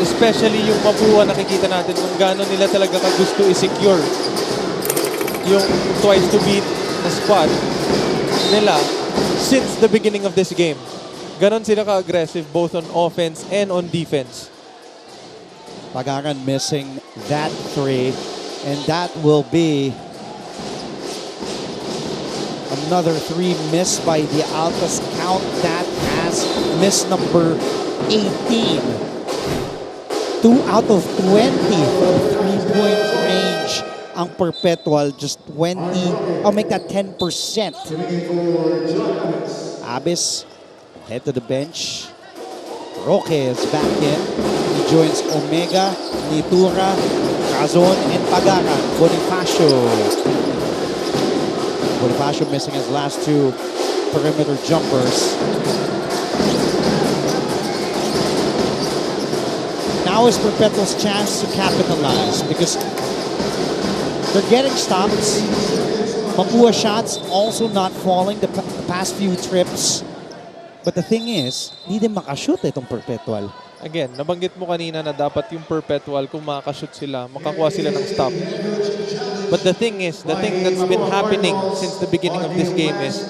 Especially yung Mapua, nakikita natin kung gano'n nila talaga kagusto i-secure yung twice to beat na spot nila since the beginning of this game. Ganon sila ka-aggressive both on offense and on defense. Pagaran missing that 3, and that will be another 3 missed by the Altas. Count that as miss number 18. 2 out of 20 from 3-point range. Ang Perpetual, just 20. I'll make that 10%. Abis, head to the bench. Roque is back in. He joins Omega, Nitura, Cazon, and Pagaran. Bonifacio missing his last 2 perimeter jumpers. Now is Perpetual's chance to capitalize because they're getting stops. Mapua shots also not falling the past few trips. But the thing is, hindi din makashoot itong Perpetual. Again, nabanggit mo kanina na dapat yung Perpetual, kung makakashoot sila, makakuha sila ng stop. But the thing is, the thing that's been happening since the beginning of this game is,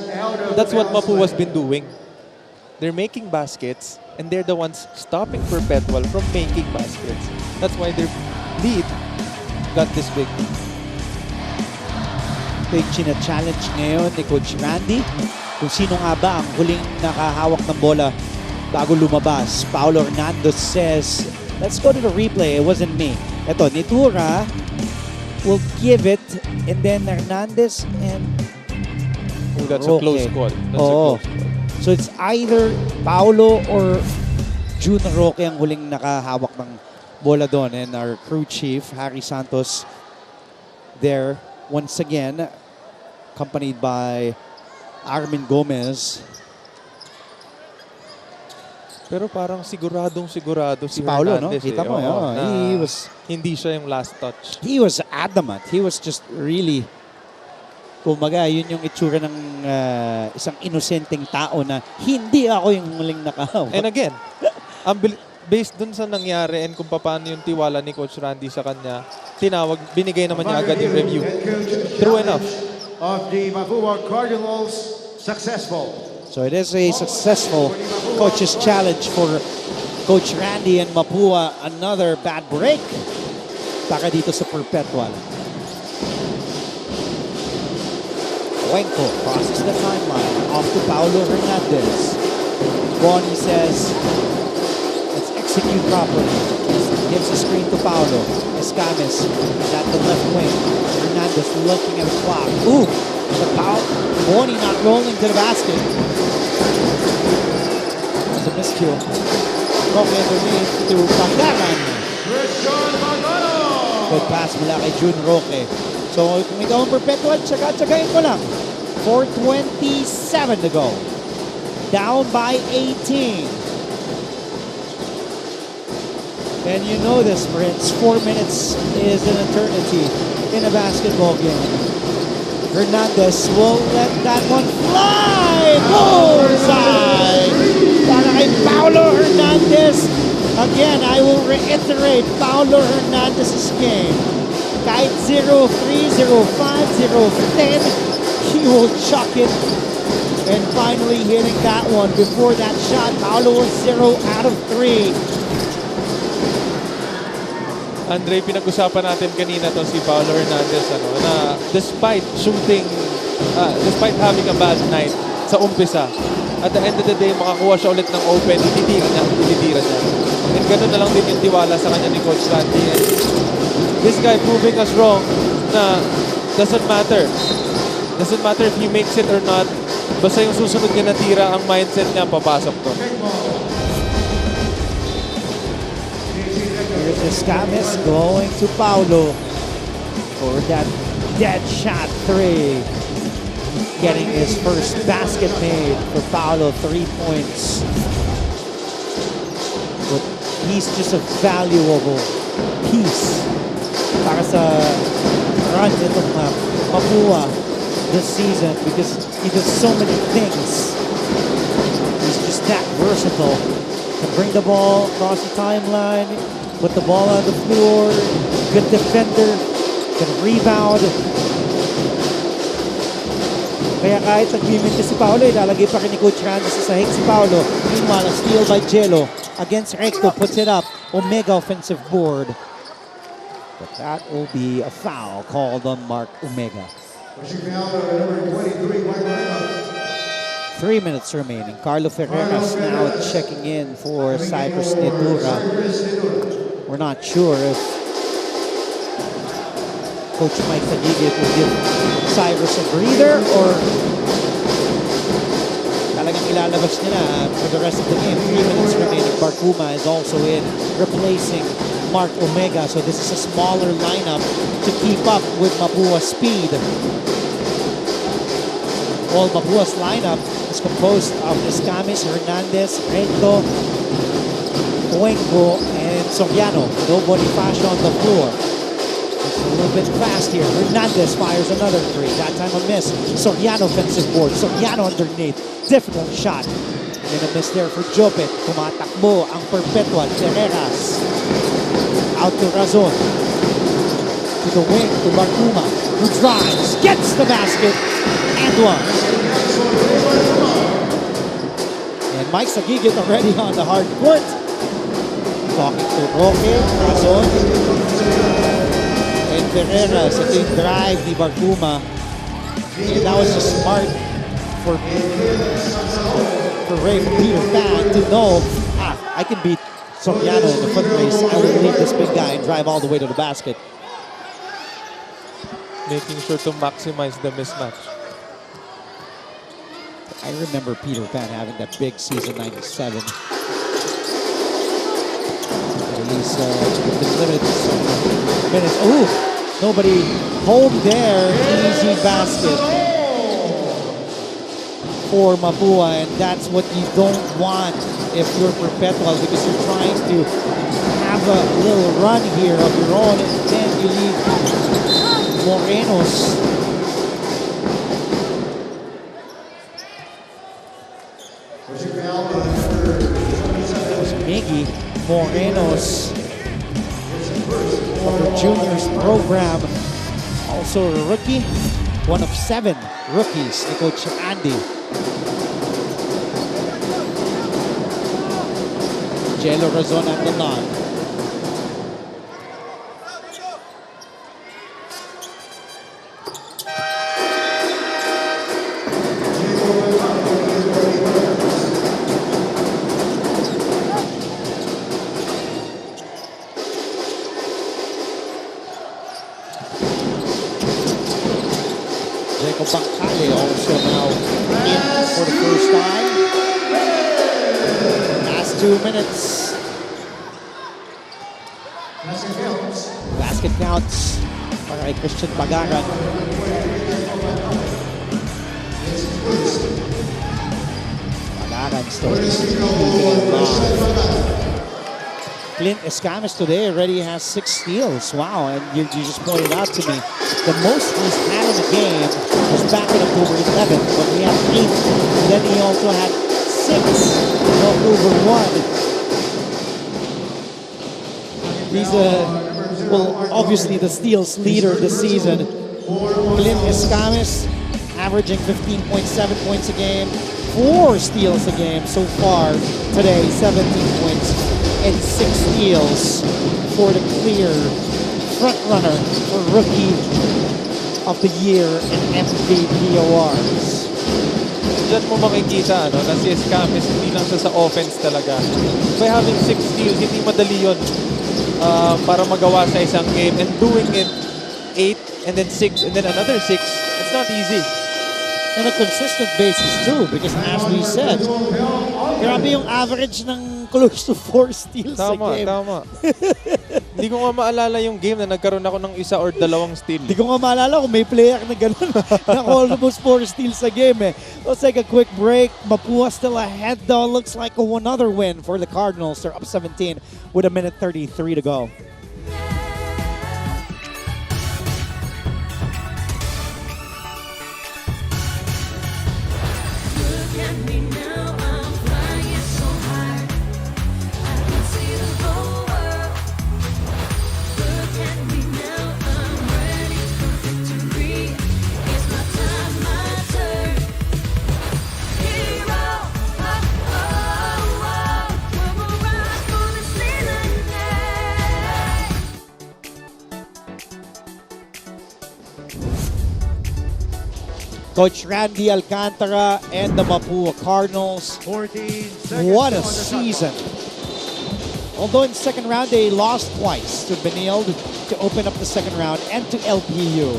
that's what Mapua's been doing. They're making baskets, and they're the ones stopping Perpetual from making baskets. That's why their lead got this big. Ito yung china-challenge ngayon ni Coach Randy. Kung sino nga ba ang huling nakahawak ng bola bago lumabas. Paulo Hernandez says, let's go to the replay. It wasn't me. Ito, Nitura will give it, and then Hernandez and that's a close call. That's a close call. So it's either Paulo or June Roque ang huling nakahawak ng bola doon. And our crew chief, Harry Santos, there once again, accompanied by Armin Gomez. Pero parang siguradong sigurado si Paulo, Hernandez. no? Kita mo, he was, hindi siya yung last touch. He was adamant. He was just really, kumaga, yun yung itsura ng isang inosenteng tao na hindi ako yung huling nakahawak. And again, based dun sa nangyari and kung paano yung tiwala ni Coach Randy sa kanya, binigay naman niya agad yung review. True enough. Of the Mapua Cardinals, successful. So it is a successful coach's challenge for Coach Randy and Mapua. Another bad break para dito sa Perpetual. Wenko crosses the timeline off to Paulo Hernandez. Bonnie says, let's execute properly. Gives the screen to Paulo. Escames is at the left wing. Hernandez looking at the clock. Ooh, the Bonnie not rolling to the basket. It's a miscue. Roque underneath to Pagaran. Good pass mula kay June Roque. So kung ikaw ang Perpetual, tsaga-tsagain mo lang. 4:27 to go. Down by 18. And you know this, Prince. 4 minutes is an eternity in a basketball game. Hernandez will let that one fly. Bullseye! Para kay Paulo Hernandez. Again, I will reiterate Paulo Hernandez's game. Kahit 0-3, 0-5, 0-10, he will chuck it. And finally hitting that one. Before that shot, Paulo was 0 out of 3. Andre, pinag-usapan natin kanina to si Paulo Hernandez na despite having a bad night sa umpisa, at the end of the day, makakuha siya ulit ng open, ititira niya. And ganoon na lang din yung tiwala sa kanya ni Coach Randy. And this guy proving us wrong na doesn't matter. Doesn't matter if he makes it or not. Basta yung susunod niya na tira, ang mindset niya, papasok to. Here's Escames going to Paulo for that dead shot 3. Getting his first basket made for Paulo, 3 points. But he's just a valuable piece para sa run itong Mapua this season because he does so many things. He's just that versatile. Can bring the ball across the timeline, put the ball on the floor, good defender, can rebound. Kaya kahit nag-minute si Paulo, ilalagay pa rin ni Coach Randy sa sahig si Paulo. Meanwhile, a steal by Jello against Recto, puts it up. Omega offensive board. But that will be a foul called on Mark Omega. 3 minutes remaining. Carlo Ferreras now checking in for Cyrus Nitura. We're not sure if Coach Mike Tagigit will give Cyrus a breather or talagang ilalabas nila for the rest of the game. 3 minutes remaining. Barkuma is also in, replacing Mark Omega. So this is a smaller lineup to keep up with Mapua's speed. All Mapua's lineup is composed of Escamis, Hernandez, Recto, Cuenco, and Soriano. No Bonifacio on the floor. It's a little bit fast here. Hernandez fires another three. That time a miss. Soriano offensive board. Soriano underneath. Difficult shot. And a miss there for Jopet. Tumatakbo ang Perpetual. Ferreras. Out to Razon. To the wing to Barkuma, who drives, gets the basket, and one. And Mike Sagigit already on the hard court. Talking to Roque, Razon, and Ferreras. Ito yung drive ni Barkuma. And that was just smart for Peter Pan to know, I can beat Soriano in the foot race. I will leave this big guy and drive all the way to the basket. Making sure to maximize the mismatch. I remember Peter Pan having that big season 97. He's been limited to some minutes. Ooh, nobody home there. Easy basket for Mapua, and that's what you don't want if you're Perpetual, because you're trying to have a little run here of your own, and then you leave Morenos. Miggy Morenos of the juniors program, also a rookie, one of 7 rookies ni Coach Andy. Jello Razon at the line. Jacob Bancale also now in for the first time. Last 2 minutes. Basket counts para kay Christian Bagaran. Bagaran still Clint Escamis today already has 6 steals. Wow, and you just pointed out to me, the most he's had in a game was back in October 11th when he had 8. And then he also had 6 in October 1. He's well, obviously the steals leader this season. Clint Escamis averaging 15.7 points a game, 4 steals a game so far today, 17 points and 6 steals for the clear front runner for Rookie of the Year and MVP awards. Diyan mo makikita na si Escamis hindi lang siya sa offense talaga. By having 6 steals, hindi madali yun para magawa sa isang game, and doing it 8 and then 6 and then another 6, it's not easy. On a consistent basis too, because as we said, grabe yung average ng close to 4 steals a game. Tama. Hindi ko nga maalala yung game na nagkaroon ako ng 1 or 2 steal. Hindi ko nga maalala kung may player na gano'n na almost 4 steals a game. Let's take a quick break. Mapua still ahead though. Looks like another win for the Cardinals. They're up 17 with 1:33 to go. Coach Randy Alcantara and the Mapua Cardinals. 14 seconds What a on the shot season. Although in the second round, they lost twice to Benilde to open up the second round and to LPU.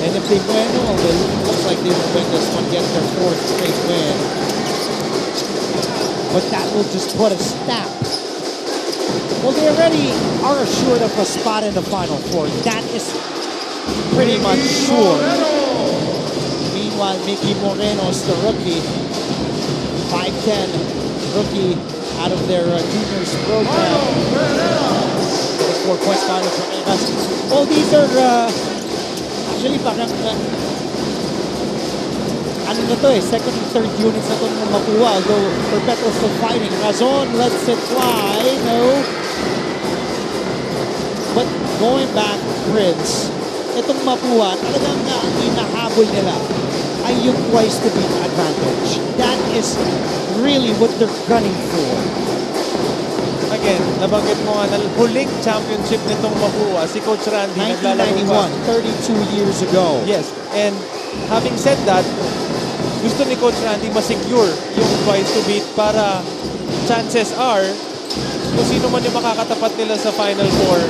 And if they win, well, it looks like they will win this one, get their fourth straight win. But that will just put a stamp. Well, they already are assured of a spot in the Final Four. That is pretty much sure. Meanwhile, Mickey Moreno's the rookie, 5'10", rookie out of their juniors program. 4 points Carlos Roqueras. Well, these are actually parang ano na to second and third units na to ng Mapua, although Perpetual still fighting. Razon lets it fly, no. But going back, Prince, itong Mapua, talagang inahabol nila ay yung twice to beat advantage. That is really what they're gunning for. Again, nabanggit mo nga na huling championship nitong Mapua, si Coach Randy. 1991, 32 years ago. Yes, and having said that, gusto ni Coach Randy ma-secure yung twice to beat para chances are, kung sino man yung makakatapat nila sa Final Four,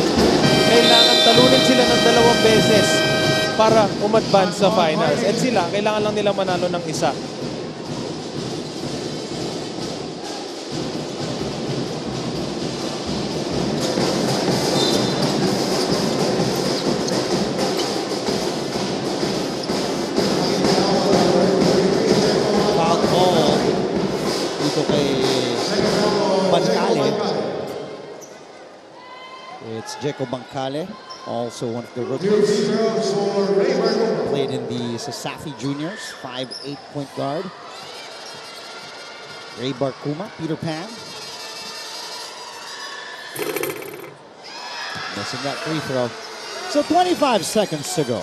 kailangan talunin sila ng 2 beses para umadvance sa finals. And sila, kailangan lang nila manalo ng isa. It's Jeco Bancale, also one of the rookies. Played in the Sasafi Juniors, 5'8" point guard. Ray Barcuma, Peter Pan. Missing that free throw. So 25 seconds to go.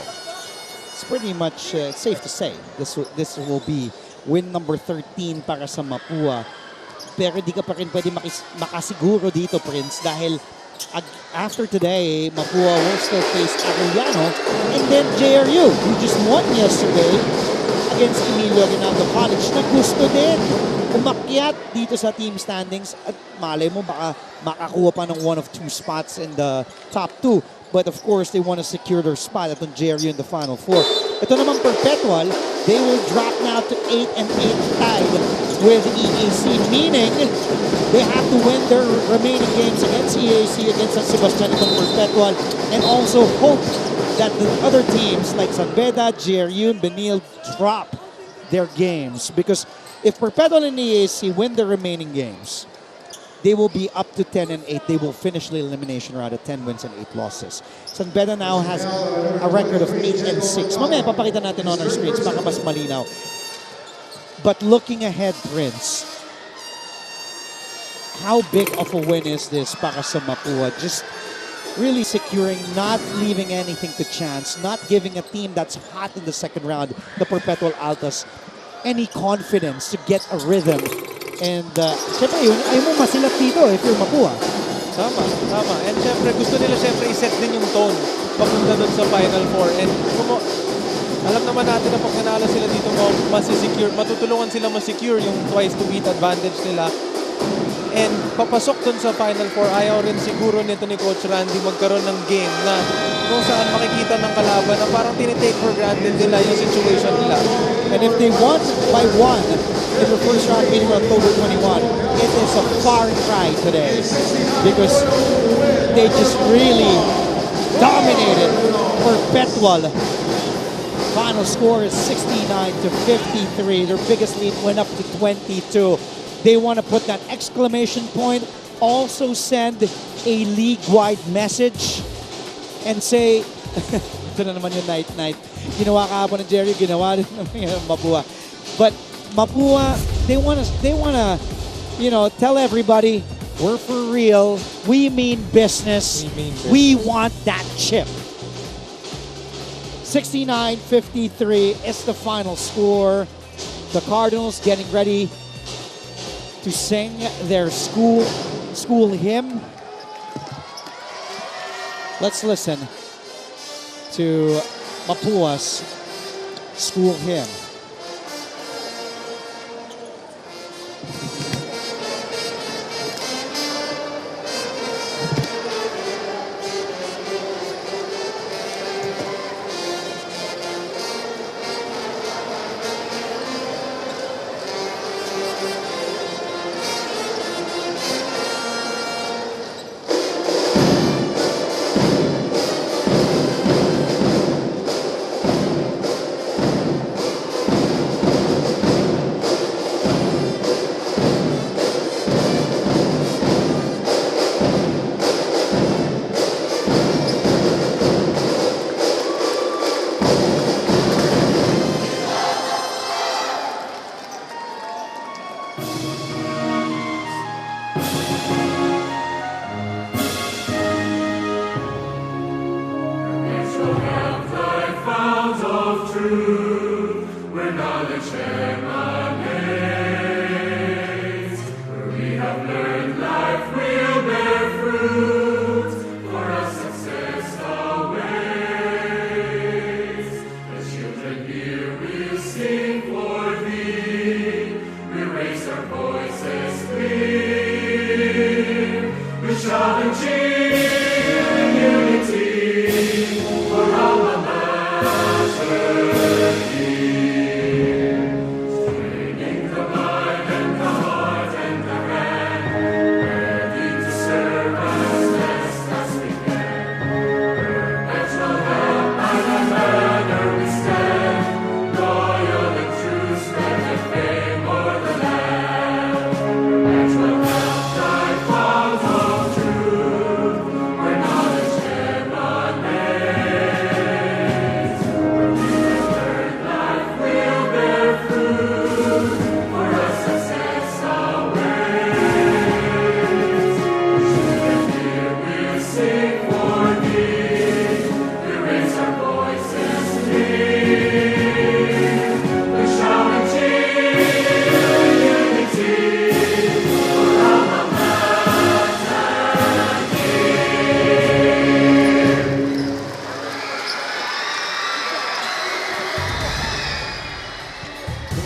It's pretty much safe to say this will be win number 13 para sa Mapua. Pero di ka pa rin pwede makasiguro dito, Prince, dahil after today, Mapua will still face Arellano and then JRU, who just won yesterday against Emilio Aguinaldo College, na gusto din umakyat dito sa team standings at malay mo baka makakuha pa ng one of 2 spots in the top 2. But of course, they want to secure their spot at JRU in the Final Four. Ito naman Perpetual, they will drop now to 8-8 tied with EAC, meaning they have to win their remaining games against EAC, against San Sebastian and Perpetual, and also hope that the other teams like San Beda, JRU, and Benil drop their games. Because if Perpetual and EAC win their remaining games, they will be up to 10-8. They will finish the elimination round at 10 wins and 8 losses. San Beda now has a record of 8-6. Mamaya papakita natin on our screens, baka mas malinaw. But looking ahead, Prince, how big of a win is this para sa Mapua? Just really securing, not leaving anything to chance, not giving a team that's hot in the second round, the Perpetual Altas, any confidence to get a rhythm. And syempre yun, ayaw mo masilat dito if you're Mapua. Tama. And syempre gusto nila iset din yung tone papunta doon sa Final Four. And alam naman natin na pag nanalo sila dito, matutulungan sila ma-secure yung twice to beat advantage nila. And papasok dun sa Final Four, ayaw rin siguro nito ni Coach Randy magkaroon ng game na kung saan makikita ng kalaban na parang tinitake for granted nila yung situation nila. And if they won by 1 in the first round meeting on October 21, it is a far cry today because they just really dominated Perpetual. Final score is 69-53. Their biggest lead went up to 22. They want to put that exclamation point, also send a league-wide message and say, ito na naman yung night-night. Ginawa kahapon ng Jerry, ginawa rin ng Mapua. But Mapua, they wanna, tell everybody, we're for real. We mean business. We want that chip. 69-53 is the final score. The Cardinals getting ready to sing their school hymn. Let's listen to Mapua's school hymn.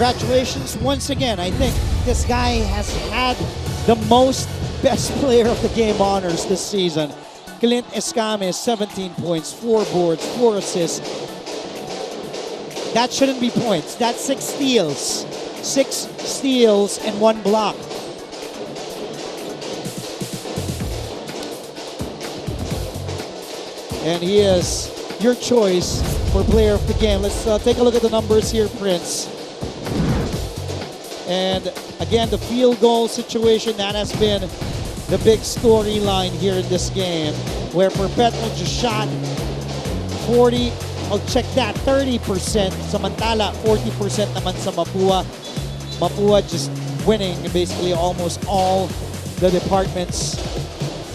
Congratulations once again. I think this guy has had the most best player of the game honors this season. Clint Escames, 17 points, 4 boards, 4 assists. That shouldn't be points. That's 6 steals. 6 steals and 1 block. And he is your choice for player of the game. Let's take a look at the numbers here, Prince. And again, the field goal situation, that has been the big storyline here in this game, where Perpetual just shot 40, I'll check that, 30%. Samantala, 40% naman sa Mapua. Mapua just winning basically almost all the departments,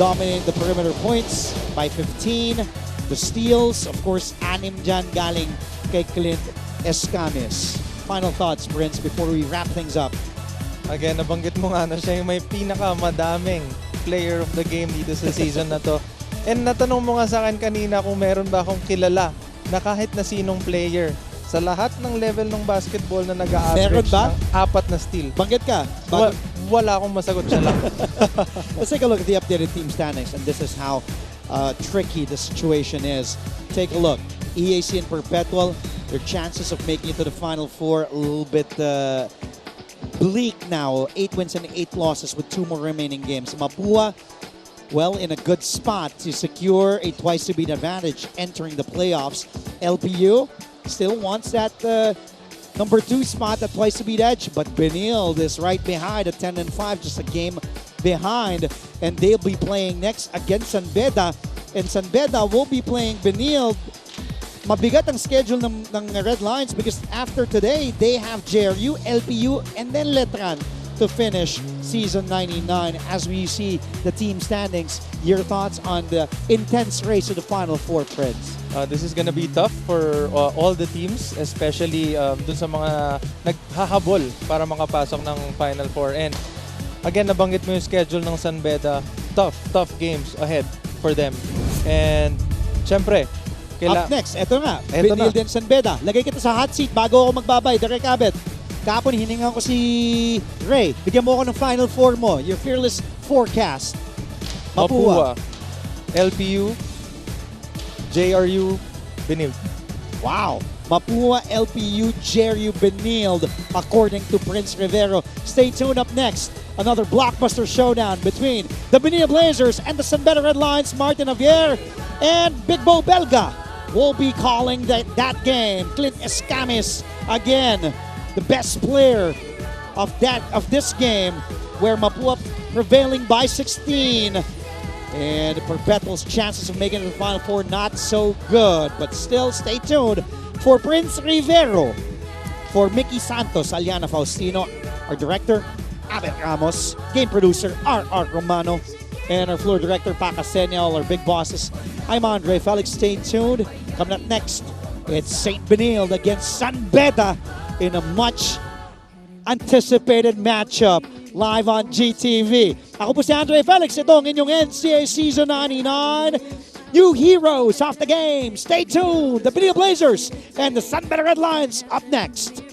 dominating the perimeter points by 15. The steals, of course, 6 dyan galing kay Clint Escames. Final thoughts, Prince, before we wrap things up. Again, nabanggit mo nga na siya yung may pinakamadaming player of the game dito sa season na to. And natanong mo nga sa akin kanina kung meron ba akong kilala na kahit na sinong player sa lahat ng level ng basketball na nag-a-average ng 4 na steal. Banggit ka? Wala akong masagot, siya lang. Let's take a look at the updated team standings, and this is how tricky the situation is. Take a look. EAC and Perpetual, their chances of making it to the Final Four a little bit bleak now. 8 wins and 8 losses with 2 more remaining games. Mapua, well, in a good spot to secure a twice-to-beat advantage entering the playoffs. LPU still wants that number 2 spot, that twice-to-beat edge, but Benilde is right behind at 10-5, just a game behind, and they'll be playing next against San Beda, and San Beda will be playing Benilde. Mabigat ang schedule ng Red Lions because after today, they have JRU, LPU, and then Letran to finish season 99 as we see the team standings. Your thoughts on the intense race to the Final Four, Friends? This is gonna be tough for all the teams, especially dun sa mga naghahabol para makapasok ng Final Four. And again, nabanggit mo yung schedule ng San Beda. Tough games ahead for them. And syempre, Up next, eto nga. Benil din San Beda. Lagay kita sa hot seat bago ako magbabay. Direk Abet. Kapon, hiningan ko si Ray. Bigyan mo ako ng final four mo. Your fearless forecast. Mapua. LPU, JRU, Benil. Wow. Mapua, LPU, JRU, Benilde, according to Prince Rivero. Stay tuned. Up next, another blockbuster showdown between the Benil Blazers and the San Beda Red Lions. Martin Javier and Big Bo Belga will be calling that game. Clint Escamis again, the best player of this game, where Mapua prevailing by 16. And Perpetual's chances of making it to the Final Four not so good. But still, stay tuned for Prince Rivero, for Mickey Santos, Aliana Faustino, our director, Abet Ramos, game producer, R.R. Romano, and our floor director, Paca Senya, all our big bosses. I'm Andre Felix. Stay tuned. Coming up next, it's St. Benilde against San Beda in a much anticipated matchup live on GTV. Ako po si Andre Felix. Ito ang inyong NCAA Season 99 new heroes of the game. Stay tuned. The Benil Blazers and the San Beda Red Lions up next.